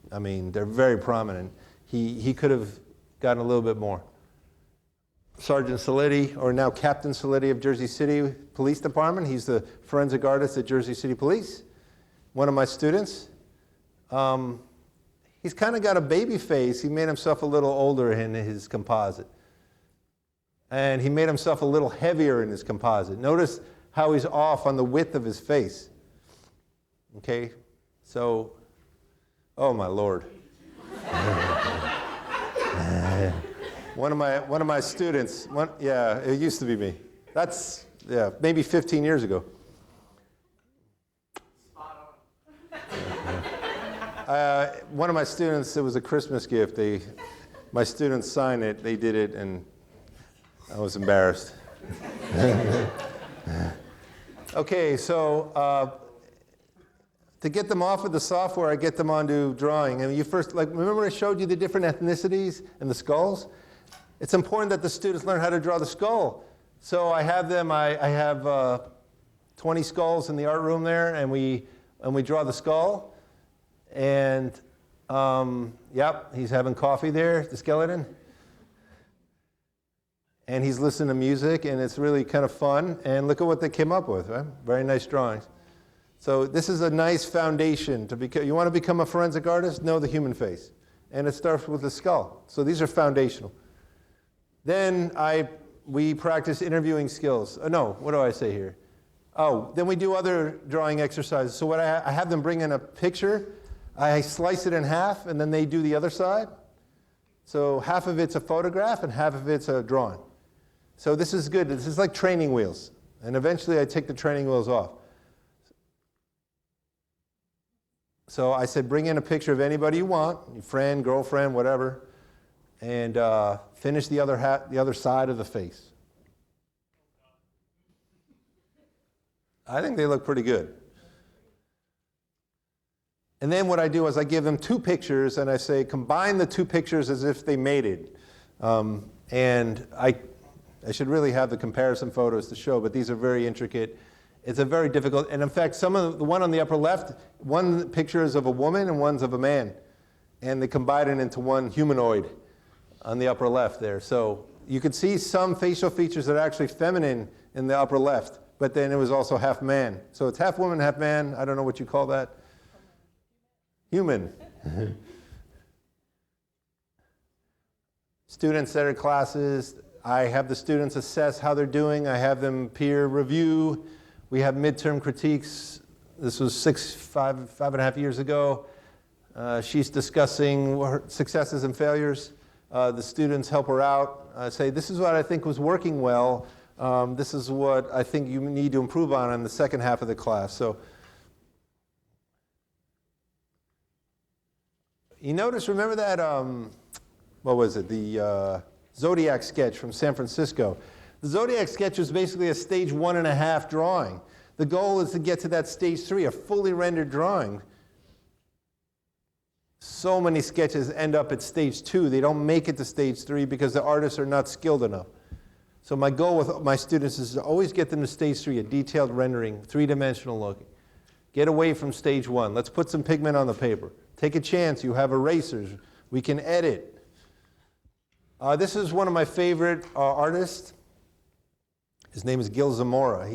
I mean, they're very prominent. He could have gotten a little bit more. Sergeant Saletti, or now Captain Saletti of Jersey City Police Department. He's the forensic artist at Jersey City Police. One of my students. He's kind of got a baby face. He made himself a little older in his composite. And he made himself a little heavier in his composite. Notice how he's off on the width of his face. Okay, so, oh my Lord. One of my students, yeah, it used to be me. That's, yeah, maybe 15 years ago. One of my students, it was a Christmas gift. My students signed it, they did it, and I was embarrassed. Okay, so to get them off of the software, I get them onto drawing. And you first, like, remember I showed you the different ethnicities and the skulls? It's important that the students learn how to draw the skull. So I have them, I have 20 skulls in the art room there, and we draw the skull. And, yep, he's having coffee there, the skeleton. And he's listening to music, and it's really kind of fun. And look at what they came up with, right? Very nice drawings. So this is a nice foundation to become. You want to become a forensic artist? Know the human face. And it starts with the skull. So these are foundational. Then we practice interviewing skills. No, what do I say here? Oh, then we do other drawing exercises. So what I have them bring in a picture. I slice it in half, and then they do the other side. So half of it's a photograph, and half of it's a drawing. So this is good. This is like training wheels. And eventually I take the training wheels off. So I said, bring in a picture of anybody you want, your friend, girlfriend, whatever, and finish the other side of the face. I think they look pretty good. And then what I do is I give them two pictures, and I say, combine the two pictures as if they mated. And I should really have the comparison photos to show, but these are very intricate. It's a very difficult, and in fact, the one on the upper left, one picture is of a woman and one's of a man. And they combine it into one humanoid on the upper left there. So you could see some facial features that are actually feminine in the upper left, but then it was also half man. So it's half woman, half man. I don't know what you call that. Human. Students that are classes, I have the students assess how they're doing. I have them peer review. We have midterm critiques. This was 5.5 years ago. She's discussing her successes and failures. The students help her out. Say, this is what I think was working well. This is what I think you need to improve on in the second half of the class. So you notice, remember that, what was it, the Zodiac sketch from San Francisco. The Zodiac sketch is basically a stage 1.5 drawing. The goal is to get to that stage 3, a fully rendered drawing. So many sketches end up at stage 2. They don't make it to stage 3 because the artists are not skilled enough. So my goal with my students is to always get them to stage 3, a detailed rendering, three-dimensional looking. Get away from stage 1. Let's put some pigment on the paper. Take a chance. You have erasers. We can edit. This is one of my favorite artists. His name is Gil Zamora.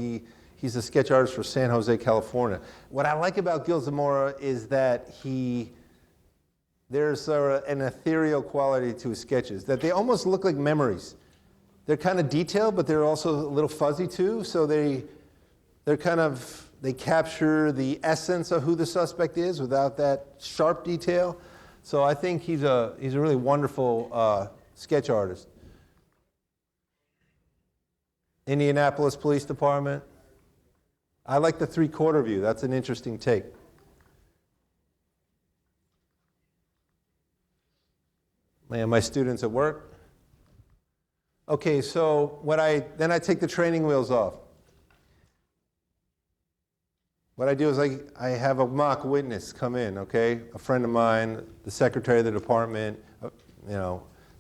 He's a sketch artist for San Jose, California. What I like about Gil Zamora is that there's an ethereal quality to his sketches, that they almost look like memories. They're kind of detailed, but they're also a little fuzzy too, so they capture the essence of who the suspect is without that sharp detail. So I think he's a really wonderful sketch artist. Indianapolis Police Department. I like the three-quarter view. That's an interesting take. And my students at work. Okay, so then I take the training wheels off. What I do is I have a mock witness come in, okay? A friend of mine, the secretary of the department,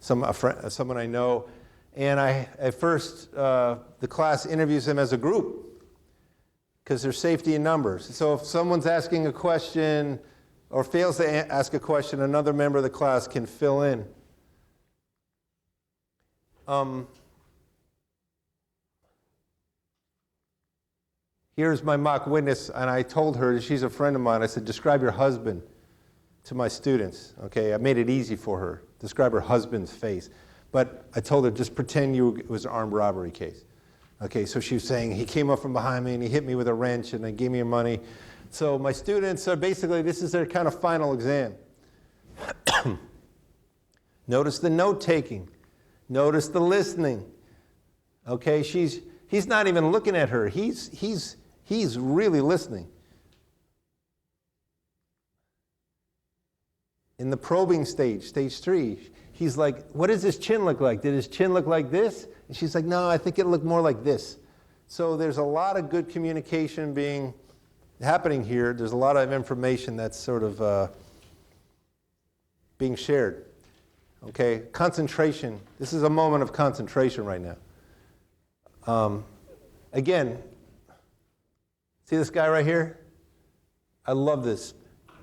someone I know. And at first, the class interviews them as a group because there's safety in numbers. So if someone's asking a question or fails to ask a question, another member of the class can fill in. Here's my mock witness, and I told her, she's a friend of mine, I said, describe your husband to my students. Okay, I made it easy for her. Describe her husband's face. But I told her, just pretend it was an armed robbery case. Okay, so she was saying, he came up from behind me and he hit me with a wrench and he gave me money. So my students are basically, this is their kind of final exam. Notice the note-taking. Notice the listening. Okay, he's not even looking at her. He's really listening. In the probing stage, stage 3, he's like, what does his chin look like? Did his chin look like this? And she's like, no, I think it looked more like this. So there's a lot of good communication happening here. There's a lot of information that's sort of being shared. Okay, concentration. This is a moment of concentration right now. Again, see this guy right here? I love this.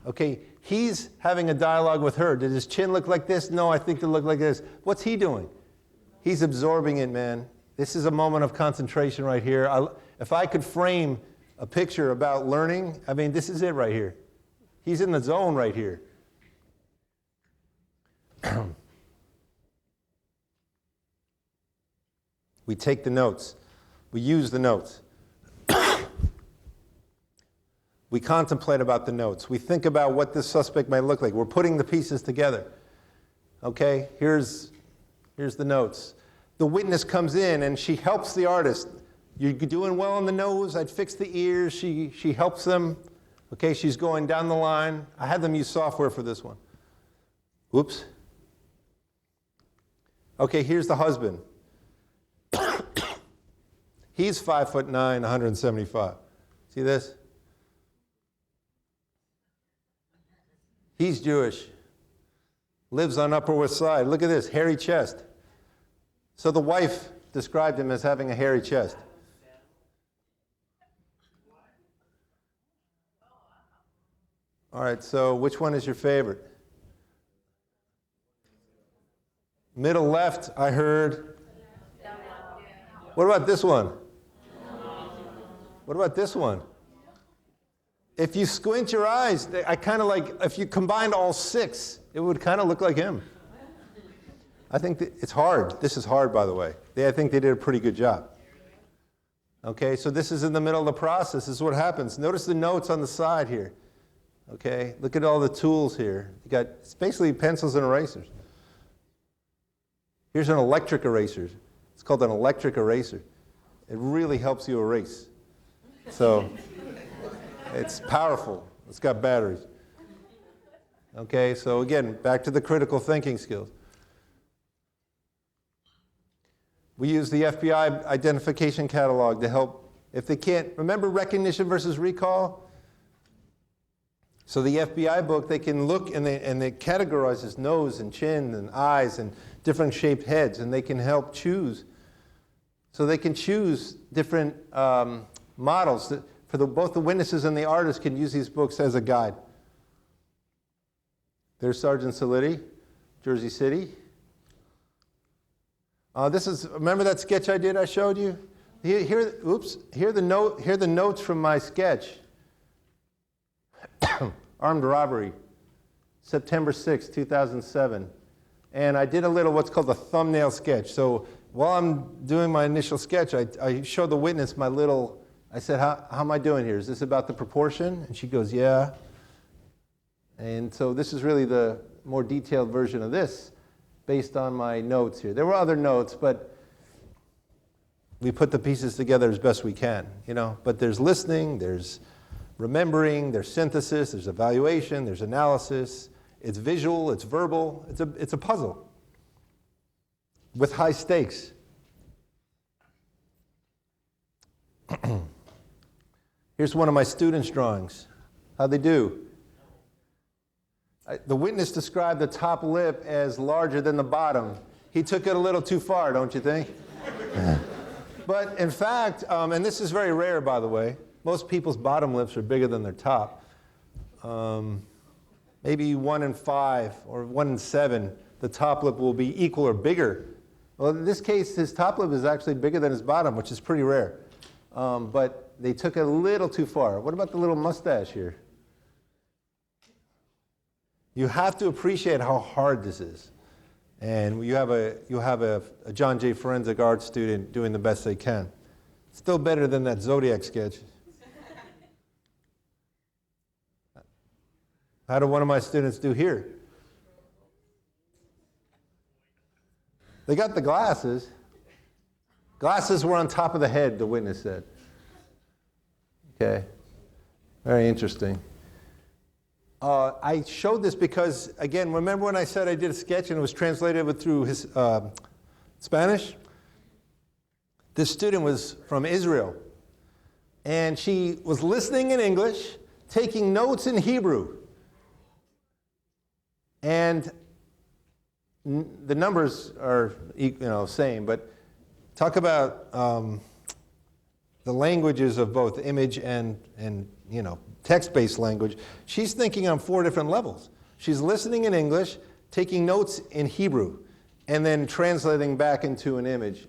Okay, he's having a dialogue with her. Did his chin look like this? No, I think it looked like this. What's he doing? He's absorbing it, man. This is a moment of concentration right here. If I could frame a picture about learning, I mean, this is it right here. He's in the zone right here. We take the notes. We use the notes. We contemplate about the notes. We think about what this suspect might look like. We're putting the pieces together. Okay, here's the notes. The witness comes in and she helps the artist. You're doing well on the nose. I'd fix the ears. She helps them. Okay, she's going down the line. I had them use software for this one. Whoops. Okay, here's the husband. He's 5'9", 175. See this? He's Jewish. Lives on Upper West Side. Look at this, hairy chest. So the wife described him as having a hairy chest. All right, so which one is your favorite? Middle left, I heard. What about this one? What about this one? If you squint your eyes, I kind of like, if you combined all 6, it would kind of look like him. I think that it's hard. This is hard, by the way. I think they did a pretty good job. Okay, so this is in the middle of the process. This is what happens. Notice the notes on the side here. Okay, look at all the tools here. It's basically pencils and erasers. Here's an electric eraser. It's called an electric eraser. It really helps you erase. So it's powerful. It's got batteries. Okay, so again, back to the critical thinking skills. We use the FBI identification catalog to help, if they can't, remember recognition versus recall? So the FBI book, they can look and they categorize his nose and chin and eyes and different shaped heads, and they can help choose. So they can choose different models for both the witnesses and the artists can use these books as a guide. There's Sergeant Solitti, Jersey City. Remember that sketch I did I showed you? Here are the notes from my sketch. Armed robbery, September 6, 2007. And I did a little what's called a thumbnail sketch. So while I'm doing my initial sketch, I show the witness I said, how am I doing here? Is this about the proportion? And she goes, yeah. And so this is really the more detailed version of this based on my notes here. There were other notes, but we put the pieces together as best we can, But there's listening, there's remembering, there's synthesis, there's evaluation, there's analysis. It's visual, it's verbal, it's a puzzle with high stakes. Here's one of my students' drawings. How'd they do? The witness described the top lip as larger than the bottom. He took it a little too far, don't you think? But in fact, and this is very rare, by the way, most people's bottom lips are bigger than their top. Maybe 1 in 5 or 1 in 7, the top lip will be equal or bigger. Well, in this case, his top lip is actually bigger than his bottom, which is pretty rare. But they took it a little too far. What about the little mustache here? You have to appreciate how hard this is. And you have a John Jay forensic art student doing the best they can. Still better than that Zodiac sketch. How did one of my students do here? They got the glasses. Glasses were on top of the head, the witness said. Okay, very interesting. I showed this because, again, remember when I said I did a sketch and it was translated through his Spanish? This student was from Israel, and she was listening in English, taking notes in Hebrew. And the numbers are, same, but talk about the languages of both image and text-based language. She's thinking on 4 different levels. She's listening in English, taking notes in Hebrew, and then translating back into an image.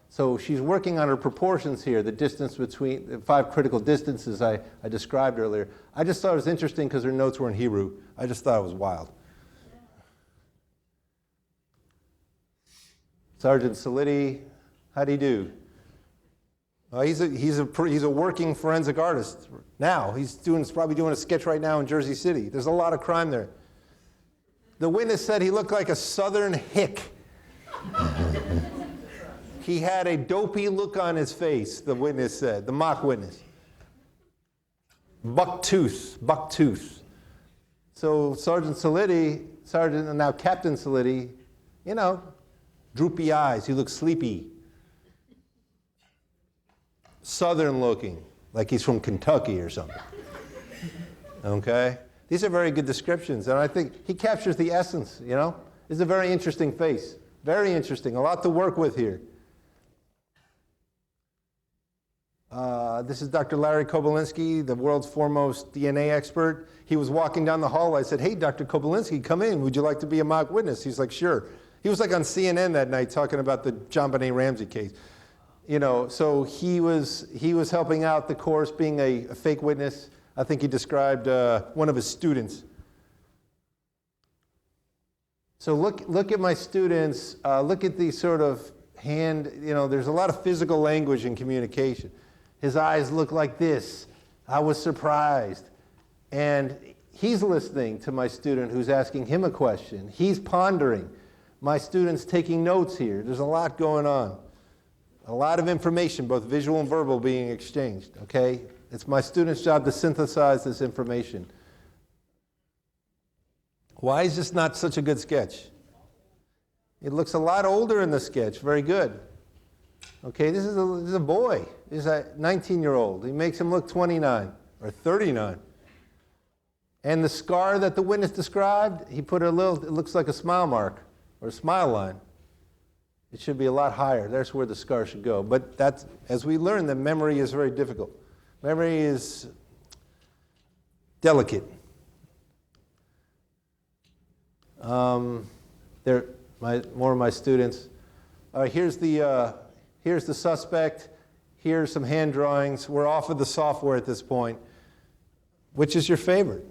So she's working on her proportions here, the distance between the 5 critical distances I described earlier. I just thought it was interesting because her notes were in Hebrew. I just thought it was wild. Sergeant Saliti, how'd he do? He's a working forensic artist now. He's probably doing a sketch right now in Jersey City. There's a lot of crime there. The witness said he looked like a southern hick. He had a dopey look on his face, the witness said, the mock witness. Buck tooth. So Sergeant Saliti, and now Captain Saliti, droopy eyes, he looks sleepy. Southern looking, like he's from Kentucky or something. Okay? These are very good descriptions, and I think he captures the essence, It's a very interesting face. Very interesting, a lot to work with here. This is Dr. Larry Kobylinski, the world's foremost DNA expert. He was walking down the hall. I said, "Hey, Dr. Kobylinski, come in. Would you like to be a mock witness?" He's like, "Sure." He was like on CNN that night talking about the John Benet Ramsey case. So he was helping out the course, being a fake witness. I think he described one of his students. So look at my students. Look at the sort of hand. There's a lot of physical language in communication. His eyes look like this. I was surprised, and he's listening to my student who's asking him a question. He's pondering. My student's taking notes here. There's a lot going on. A lot of information, both visual and verbal, being exchanged, okay? It's my student's job to synthesize this information. Why is this not such a good sketch? It looks a lot older in the sketch. Very good. Okay, this is a boy. This is a 19-year-old. He makes him look 29 or 39. And the scar that the witness described, he put it looks like a smile mark or a smile line. It should be a lot higher. That's where the scar should go. But that's, as we learn, that memory is very difficult. Memory is delicate. More of my students. Here's the suspect. Here's some hand drawings. We're off of the software at this point. Which is your favorite?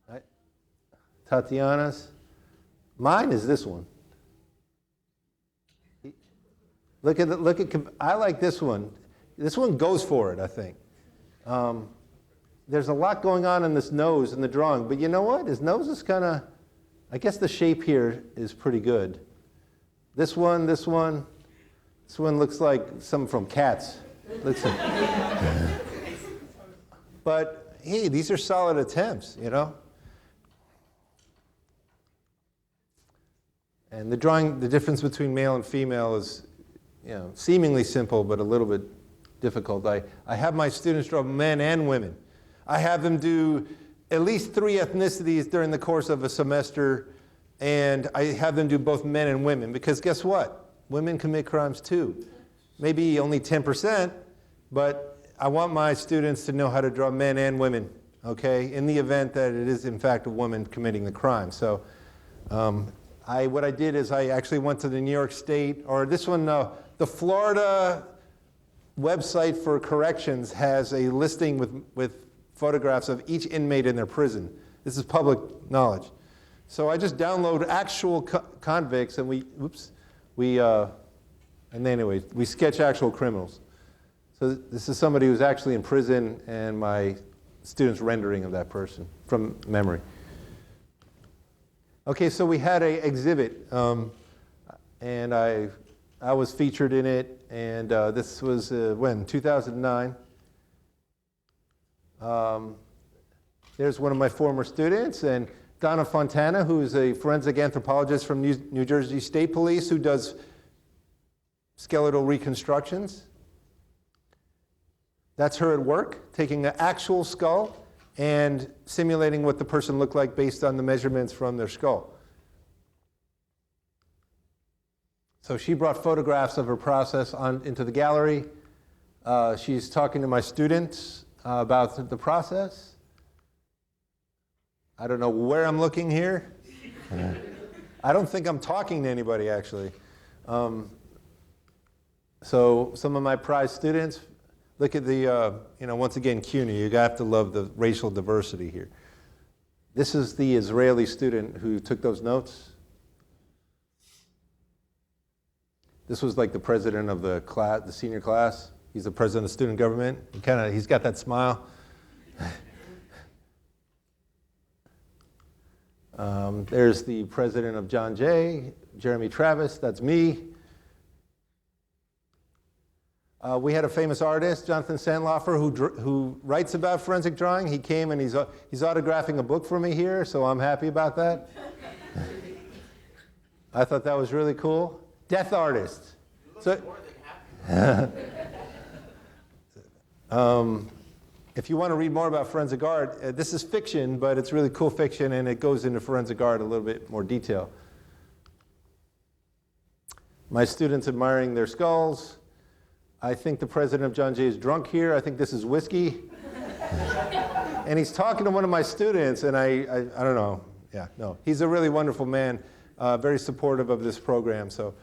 Right. Tatiana's. Mine is this one. I like this one. This one goes for it, I think. There's a lot going on in this nose in the drawing, but you know what? His nose is kind of, I guess the shape here is pretty good. This one looks like something from Cats. But hey, these are solid attempts, And the drawing, the difference between male and female is, seemingly simple, but a little bit difficult. I have my students draw men and women. I have them do at least 3 ethnicities during the course of a semester, and I have them do both men and women, because guess what? Women commit crimes too. Maybe only 10%, but I want my students to know how to draw men and women, okay, in the event that it is in fact a woman committing the crime. So what I did is I actually went to the New York State, or this one, the Florida website for corrections has a listing with photographs of each inmate in their prison. This is public knowledge. So I just download actual convicts, and we sketch actual criminals. So this is somebody who's actually in prison, and my student's rendering of that person from memory. Okay, so we had an exhibit, and I was featured in it, and this was when? 2009. There's one of my former students, and Donna Fontana, who is a forensic anthropologist from New Jersey State Police who does skeletal reconstructions. That's her at work, taking the actual skull and simulating what the person looked like based on the measurements from their skull. So she brought photographs of her process into the gallery. She's talking to my students about the process. I don't know where I'm looking here. I don't think I'm talking to anybody, actually. So some of my prize students, look at the, once again, CUNY. You have to love the racial diversity here. This is the Israeli student who took those notes. This was like the president of the class, the senior class. He's the president of student government. He's got that smile. There's the president of John Jay, Jeremy Travis. That's me. We had a famous artist, Jonathan Sandloffer, who writes about forensic drawing. He came and he's autographing a book for me here, so I'm happy about that. I thought that was really cool. Death artist. So, if you want to read more about forensic art, this is fiction, but it's really cool fiction, and it goes into forensic art a little bit more detail. My students admiring their skulls. I think the president of John Jay is drunk here. I think this is whiskey. And he's talking to one of my students, and I don't know. Yeah, no. He's a really wonderful man, very supportive of this program. So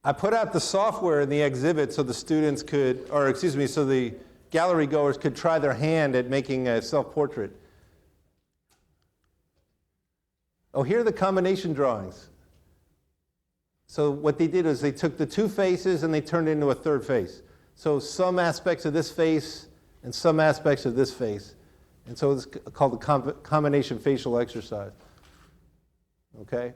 I put out the software in the exhibit so the students could, so the gallery goers could try their hand at making a self-portrait. Oh, here are the combination drawings. So what they did is they took the two faces and they turned it into a third face. So some aspects of this face and some aspects of this face. And so it's called the combination facial exercise. Okay?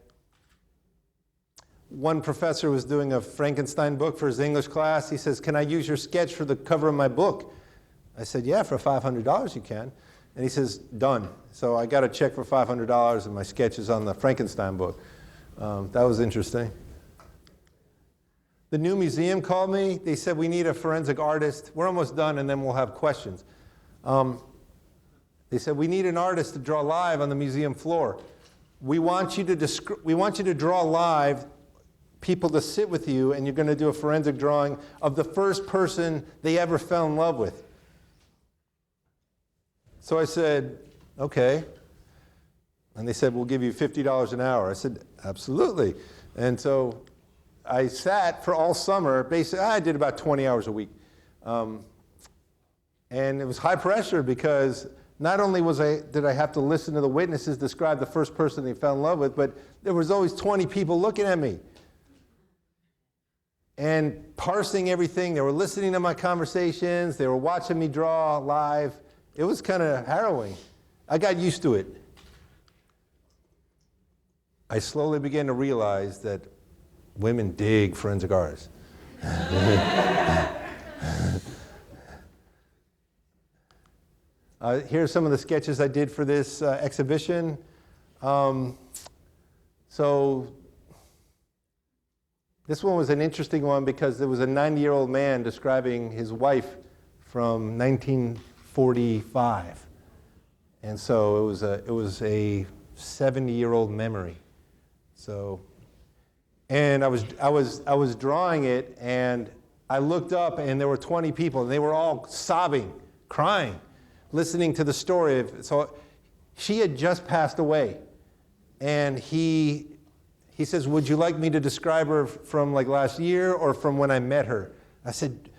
One professor was doing a Frankenstein book for his English class. He says, "Can I use your sketch for the cover of my book?" I said, "Yeah, for $500 you can." And he says, "Done." So I got a check for $500 and my sketch is on the Frankenstein book. That was interesting. The new museum called me. They said, "We need a forensic artist. We're almost done and then we'll have questions." They said, "We need an artist to draw live on the museum floor. We want you to draw live people to sit with you, and you're going to do a forensic drawing of the first person they ever fell in love with." So I said, "Okay." And they said, "We'll give you $50 an hour." I said, "Absolutely." And so I sat for all summer. Basically, I did about 20 hours a week. And it was high pressure because not only did I have to listen to the witnesses describe the first person they fell in love with, but there was always 20 people looking at me and parsing everything. They were listening to my conversations. They were watching me draw live. It was kind of harrowing. I got used to it. I slowly began to realize that women dig forensic artists. Here's some of the sketches I did for this exhibition. So this one was an interesting one because there was a 90-year-old man describing his wife from 1945. And so it was a 70-year-old memory. So, and I was drawing it, and I looked up, and there were 20 people, and they were all sobbing, crying, listening to the story. So she had just passed away, and he says, "Would you like me to describe her from like last year or from when I met her?" I said,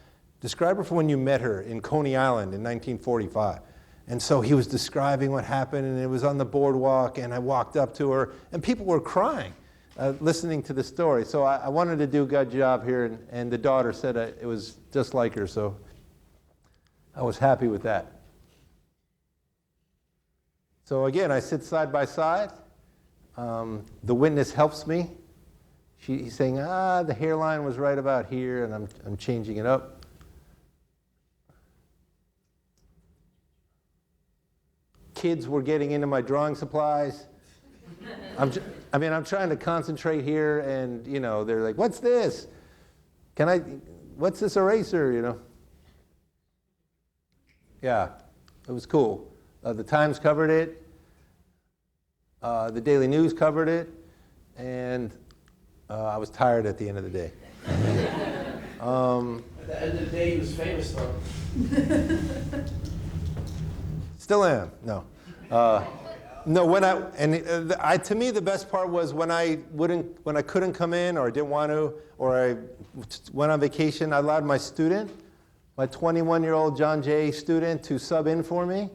"Describe her from when you met her in Coney Island in 1945." And so he was describing what happened, and it was on the boardwalk, and I walked up to her, and people were crying, listening to the story. So I wanted to do a good job here, and the daughter said it was just like her, so I was happy with that. So again, I sit side by side. The witness helps me. He's saying, the hairline was right about here, and I'm changing it up. Kids were getting into my drawing supplies. I'm trying to concentrate here, and they're like, "What's this? What's this eraser?" Yeah, it was cool. The Times covered it. The Daily News covered it, and I was tired at the end of the day. At the end of the day, he was famous, though. Still am. No. No. To me, the best part was when I couldn't come in, or I didn't want to, or I went on vacation. I allowed my student, my 21-year-old John Jay student, to sub in for me.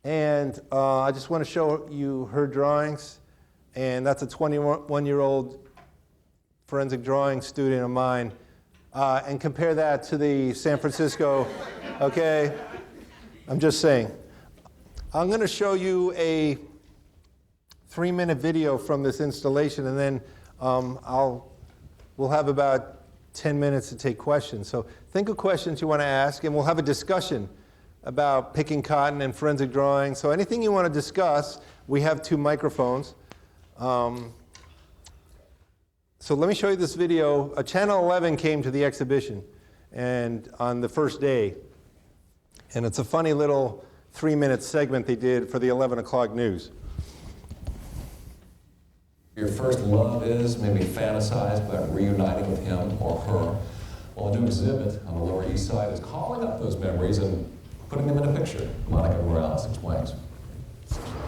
And I just want to show you her drawings. And that's a 21-year-old forensic drawing student of mine. And compare that to the San Francisco, okay? I'm just saying. I'm going to show you a 3-minute video from this installation, and then we'll have about 10 minutes to take questions. So think of questions you want to ask, and we'll have a discussion about picking cotton and forensic drawing. So anything you want to discuss, we have 2 microphones. So let me show you this video. Channel 11 came to the exhibition and on the first day. And it's a funny little 3-minute segment they did for the 11 o'clock news. Your first love is maybe fantasize about reuniting with him or her. Well, a new exhibit on the Lower East Side is calling up those memories and putting them in a picture. Monica Morales explains.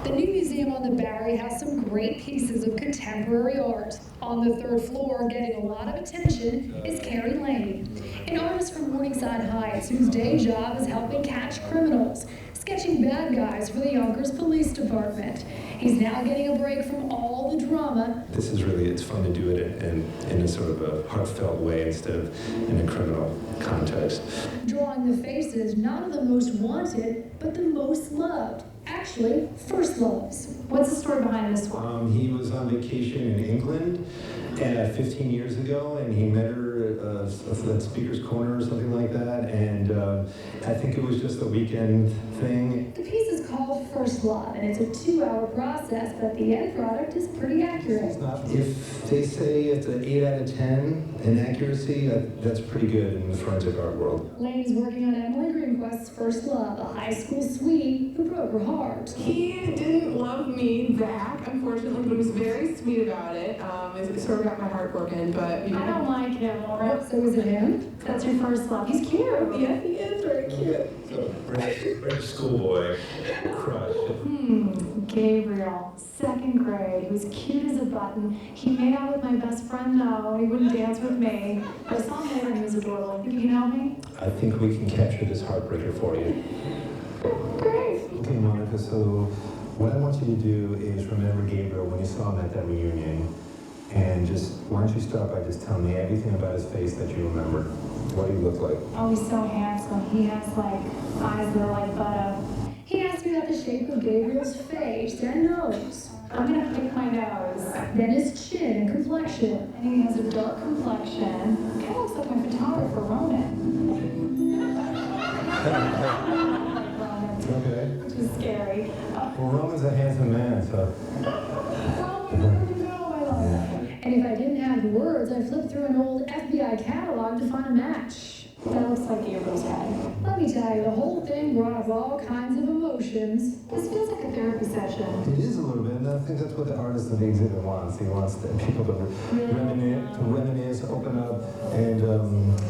The new museum on the Bowery has some great pieces of contemporary art. On the 3rd floor, getting a lot of attention, is Carey Lane, an artist from Morningside Heights whose day job is helping catch criminals, sketching bad guys for the Yonkers Police Department. He's now getting a break from all the drama. This is really, it's fun to do it in a sort of a heartfelt way instead of in a criminal context. Drawing the faces not of the most wanted, but the most loved. Actually, first loves. What's the story behind this one? He was on vacation in England 15 years ago, and he met her at Speaker's Corner or something like that, and I think it was just a weekend thing. The piece is called First Love, and it's a 2-hour process, but the end product is pretty accurate. If they say it's an 8 out of 10 in accuracy, that's pretty good in the forensic art world. Lane is working on Emily Greenquist's First Love, a high school sweetie who broke her heart. He didn't love me back, unfortunately, but he was very sweet about it. It sort of got my heart broken, but I don't like him, Laura. So is it him? That's your first love. He's cute. yeah, he is very cute. So, British schoolboy crush. Gabriel, 2nd grade. He was cute as a button. He made out with my best friend, though. He wouldn't dance with me. I saw him later and he was adorable. Think you can help me? I think we can capture this heartbreaker for you. Great. Okay, Monica, so what I want you to do is remember Gabriel when you saw him at that reunion, and why don't you start by just telling me everything about his face that you remember. What he looked like. Oh, he's so handsome. He has, eyes that are like butter. He asked me about the shape of Gabriel's face and nose. I'm gonna pick my nose. Then his chin and complexion. And he has a dark complexion. Kind of looks like my photographer, Ronan. Okay. Which is scary. Well, Roman's a handsome man, so. And if I didn't have the words, I flipped through an old FBI catalog to find a match. That looks like Gabriel's head. Let me tell you, the whole thing brought up all kinds of emotions. This feels like a therapy session. It is a little bit, and I think that's what the artist of the exhibit wants. He wants people to reminisce, open up, and I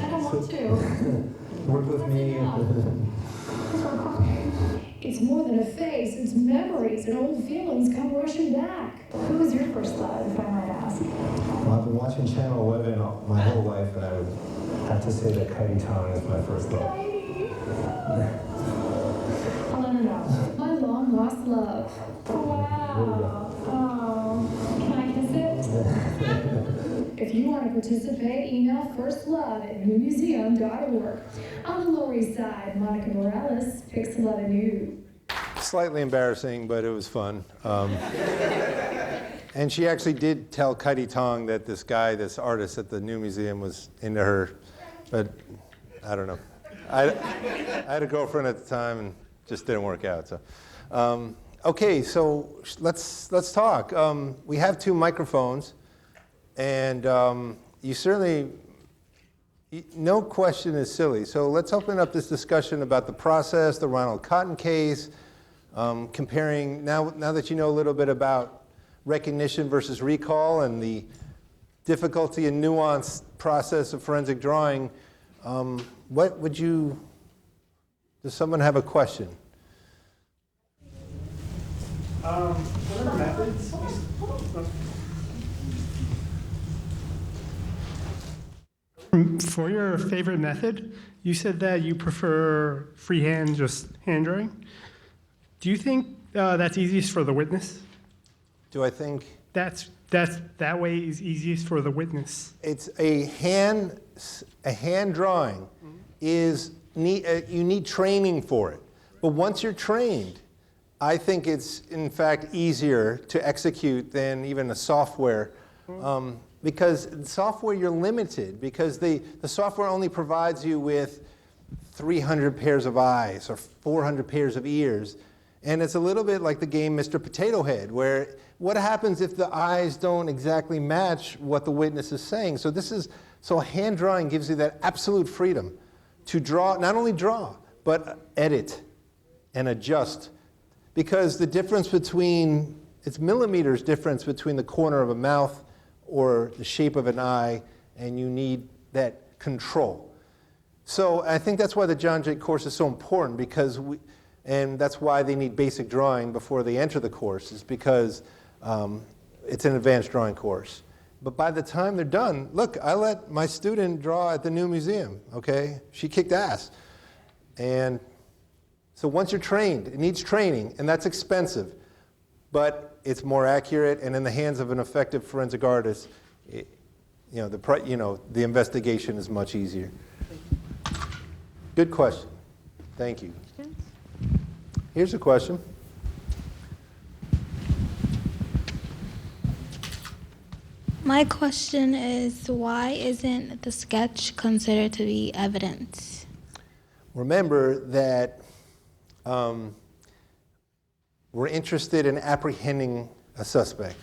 don't want to. work with me. It's more than a face, it's memories and old feelings come rushing back. Who was your first love, if I might ask? Well, I've been watching Channel 11 my whole life, and I would have to say that Carey is my first love. I'll let her know. My long lost love. Wow. Oh. Can I kiss it? If you want to participate, email firstlove@newmuseum.org. On the Lower East Side, Monica Morales, Pix 11 News. Slightly embarrassing, but it was fun. And she actually did tell Carey Tong that this guy, this artist at the New Museum, was into her, but I don't know. I had a girlfriend at the time, and just didn't work out. So, okay, so let's talk. We have 2 microphones, and you certainly, no question is silly. So let's open up this discussion about the process, the Ronald Cotton case, comparing, now that you know a little bit about recognition versus recall and the difficulty and nuanced process of forensic drawing, what would you, does someone have a question? What are methods? For your favorite method, you said that you prefer freehand, just hand drawing. Do you think that's easiest for the witness? Do I think? That way is easiest for the witness. It's a hand drawing is you need training for it. But once you're trained, I think it's in fact easier to execute than even a software. Because software, you're limited, because the software only provides you with 300 pairs of eyes or 400 pairs of ears. And it's a little bit like the game Mr. Potato Head, where what happens if the eyes don't exactly match what the witness is saying? So hand drawing gives you that absolute freedom to draw, not only draw, but edit and adjust. Because the difference between, it's millimeters difference between the corner of a mouth or the shape of an eye, and you need that control. So I think that's why the John Jay course is so important, because and that's why they need basic drawing before they enter the course, is because it's an advanced drawing course. But by the time they're done, look, I let my student draw at the New Museum, okay? She kicked ass. And so once you're trained, it needs training, and that's expensive. But it's more accurate, and in the hands of an effective forensic artist, the investigation is much easier. Good question. Thank you. Here's a question. My question is, why isn't the sketch considered to be evidence? Remember that we're interested in apprehending a suspect,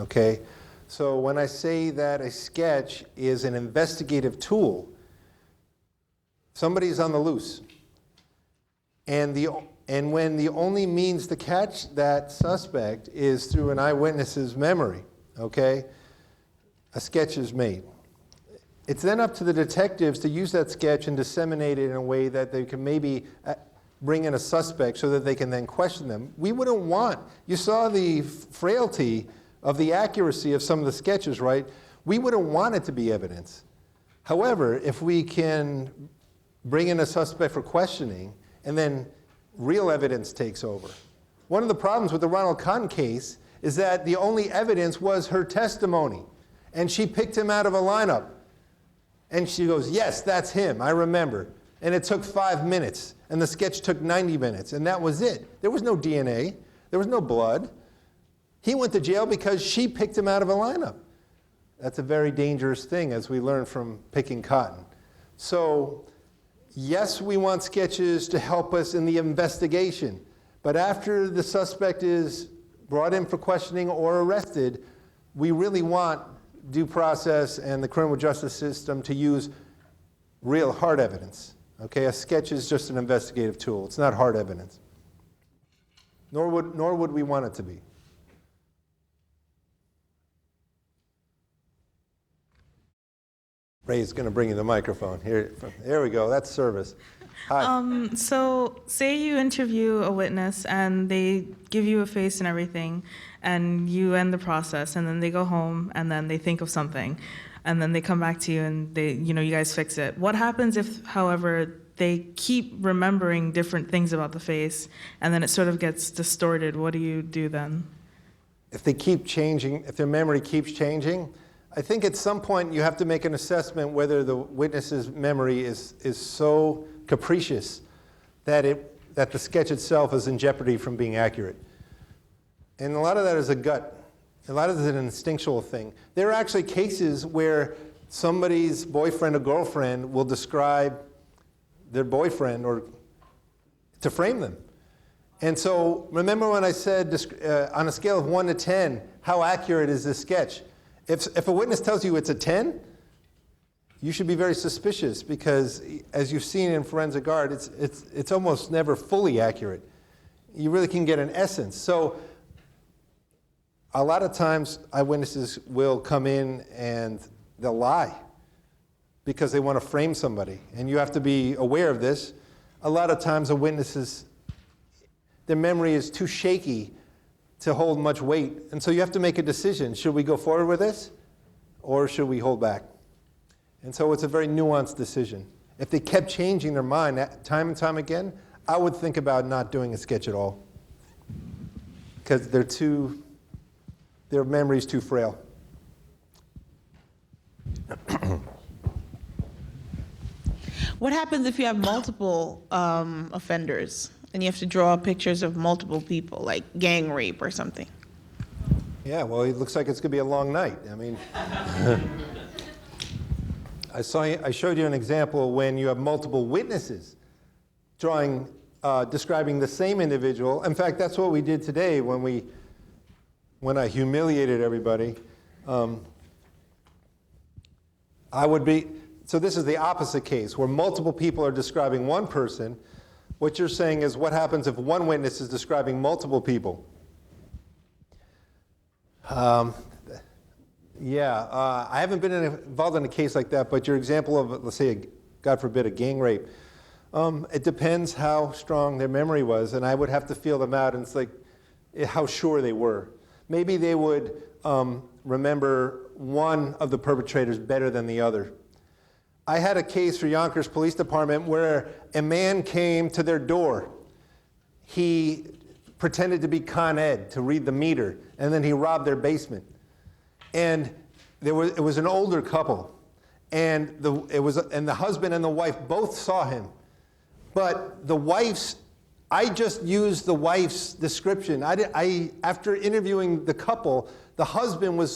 okay? So when I say that a sketch is an investigative tool, somebody's on the loose. And when the only means to catch that suspect is through an eyewitness's memory, okay, a sketch is made. It's then up to the detectives to use that sketch and disseminate it in a way that they can maybe bring in a suspect so that they can then question them. We wouldn't want, you saw the frailty of the accuracy of some of the sketches, right? We wouldn't want it to be evidence. However, if we can bring in a suspect for questioning and then real evidence takes over. One of the problems with the Ronald Cotton case is that the only evidence was her testimony, and she picked him out of a lineup. And she goes, yes, that's him, I remember. And it took 5 minutes, and the sketch took 90 minutes, and that was it. There was no DNA, there was no blood. He went to jail because she picked him out of a lineup. That's a very dangerous thing, as we learned from picking cotton. So, yes, we want sketches to help us in the investigation, but after the suspect is brought in for questioning or arrested, we really want due process and the criminal justice system to use real hard evidence. Okay, a sketch is just an investigative tool. It's not hard evidence. Nor would we want it to be. Ray's going to bring you the microphone. Here, there we go. That's service. Hi. So say you interview a witness and they give you a face and everything, and you end the process, and then they go home and then they think of something, and then they come back to you and you guys fix it. What happens if, however, they keep remembering different things about the face and then it sort of gets distorted? What do you do then? If they keep changing, if their memory keeps changing, I think at some point you have to make an assessment whether the witness's memory is so capricious that the sketch itself is in jeopardy from being accurate. And a lot of that is a gut. A lot of it is an instinctual thing. There are actually cases where somebody's boyfriend or girlfriend will describe their boyfriend or to frame them. And so remember when I said on a scale of 1 to 10, how accurate is this sketch? If a witness tells you it's a 10, you should be very suspicious, because as you've seen in forensic art, it's almost never fully accurate. You really can get an essence. So a lot of times eyewitnesses will come in and they'll lie because they want to frame somebody. And you have to be aware of this. A lot of times a witness's, their memory is too shaky to hold much weight. And so you have to make a decision. Should we go forward with this, or should we hold back? And so it's a very nuanced decision. If they kept changing their mind time and time again, I would think about not doing a sketch at all, because their memory's too frail. What happens if you have multiple offenders and you have to draw pictures of multiple people, like gang rape or something? Yeah, well, it looks like it's going to be a long night. I mean, I showed you an example when you have multiple witnesses describing the same individual. In fact, that's what we did today when I humiliated everybody. So this is the opposite case, where multiple people are describing one person. What you're saying is, what happens if one witness is describing multiple people? I haven't been involved in a case like that, but your example of, let's say, God forbid, a gang rape, it depends how strong their memory was, and I would have to feel them out, and it's like how sure they were. Maybe they would remember one of the perpetrators better than the other. I had a case for Yonkers Police Department where a man came to their door. He pretended to be Con Ed to read the meter, and then he robbed their basement. And it was an older couple, and the husband and the wife both saw him. But I just used the wife's description. After interviewing the couple, the husband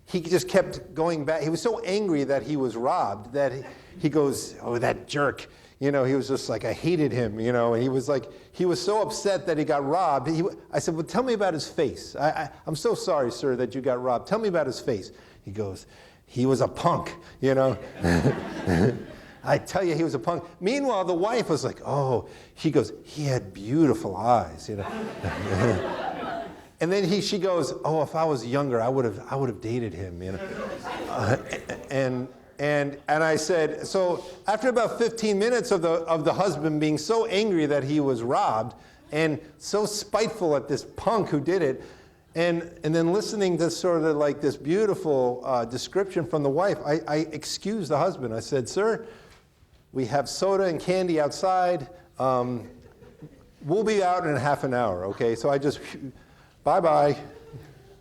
he just kept going back. He was so angry that he was robbed that he goes, "Oh, that jerk." He was just like, I hated him, and he was so upset that he got robbed. I said, well, tell me about his face. I'm so sorry, sir, that you got robbed. Tell me about his face. He goes, he was a punk, I tell you, he was a punk. Meanwhile, the wife was like, oh, he goes, he had beautiful eyes, And then she goes, oh, if I was younger, I would have dated him, And I said, so after about 15 minutes of the husband being so angry that he was robbed and so spiteful at this punk who did it, and then listening to sort of like this beautiful description from the wife, I excused the husband. I said, sir, we have soda and candy outside. We'll be out in half an hour, okay? So I just, bye-bye.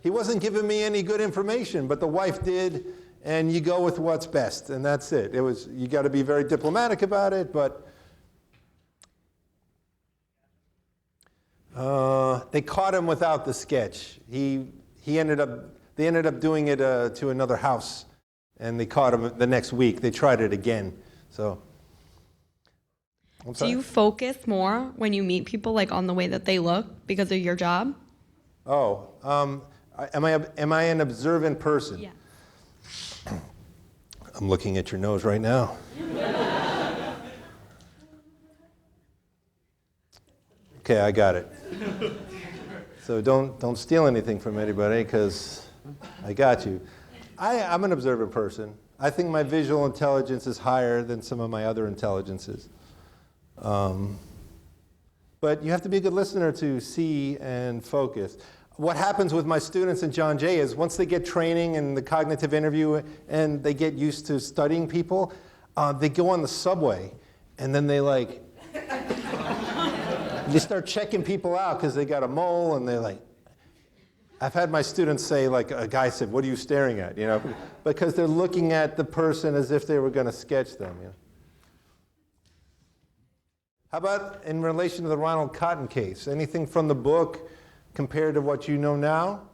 He wasn't giving me any good information, but the wife did. And you go with what's best, and that's it. You got to be very diplomatic about it, but they caught him without the sketch. They ended up doing it to another house, and they caught him the next week. They tried it again. So, do you focus more when you meet people, like on the way that they look because of your job? Oh, am I an observant person? Yeah. I'm looking at your nose right now. Okay, I got it. So don't steal anything from anybody, because I got you. I'm an observant person. I think my visual intelligence is higher than some of my other intelligences. But you have to be a good listener to see and focus. What happens with my students in John Jay is once they get training and the cognitive interview and they get used to studying people, they go on the subway and then they they start checking people out because they got a mole, and I've had my students say, like a guy said, "What are you staring at?" You know, because they're looking at the person as if they were going to sketch them. You know? How about in relation to the Ronald Cotton case? Anything from the book compared to what you know now?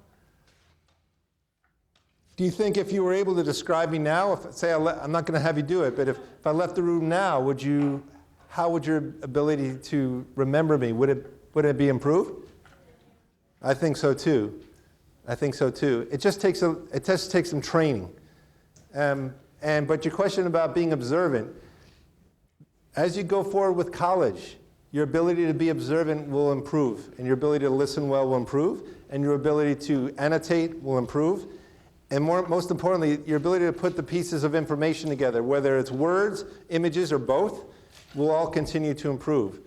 Do you think if you were able to describe me now, I'm not going to have you do it, but if I left the room now, how would your ability to remember me, would it be improved? I think so too. I think so too. It just takes some training. But your question about being observant, as you go forward with college, your ability to be observant will improve, and your ability to listen well will improve, and your ability to annotate will improve, and most importantly, your ability to put the pieces of information together, whether it's words, images, or both, will all continue to improve.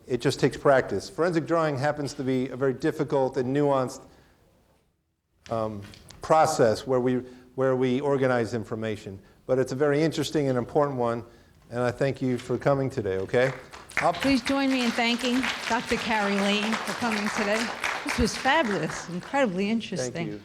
It just takes practice. Forensic drawing happens to be a very difficult and nuanced process where we organize information, but it's a very interesting and important one, and I thank you for coming today, okay? Please join me in thanking Dr. Carey Lane for coming today. This was fabulous, incredibly interesting. Thank you.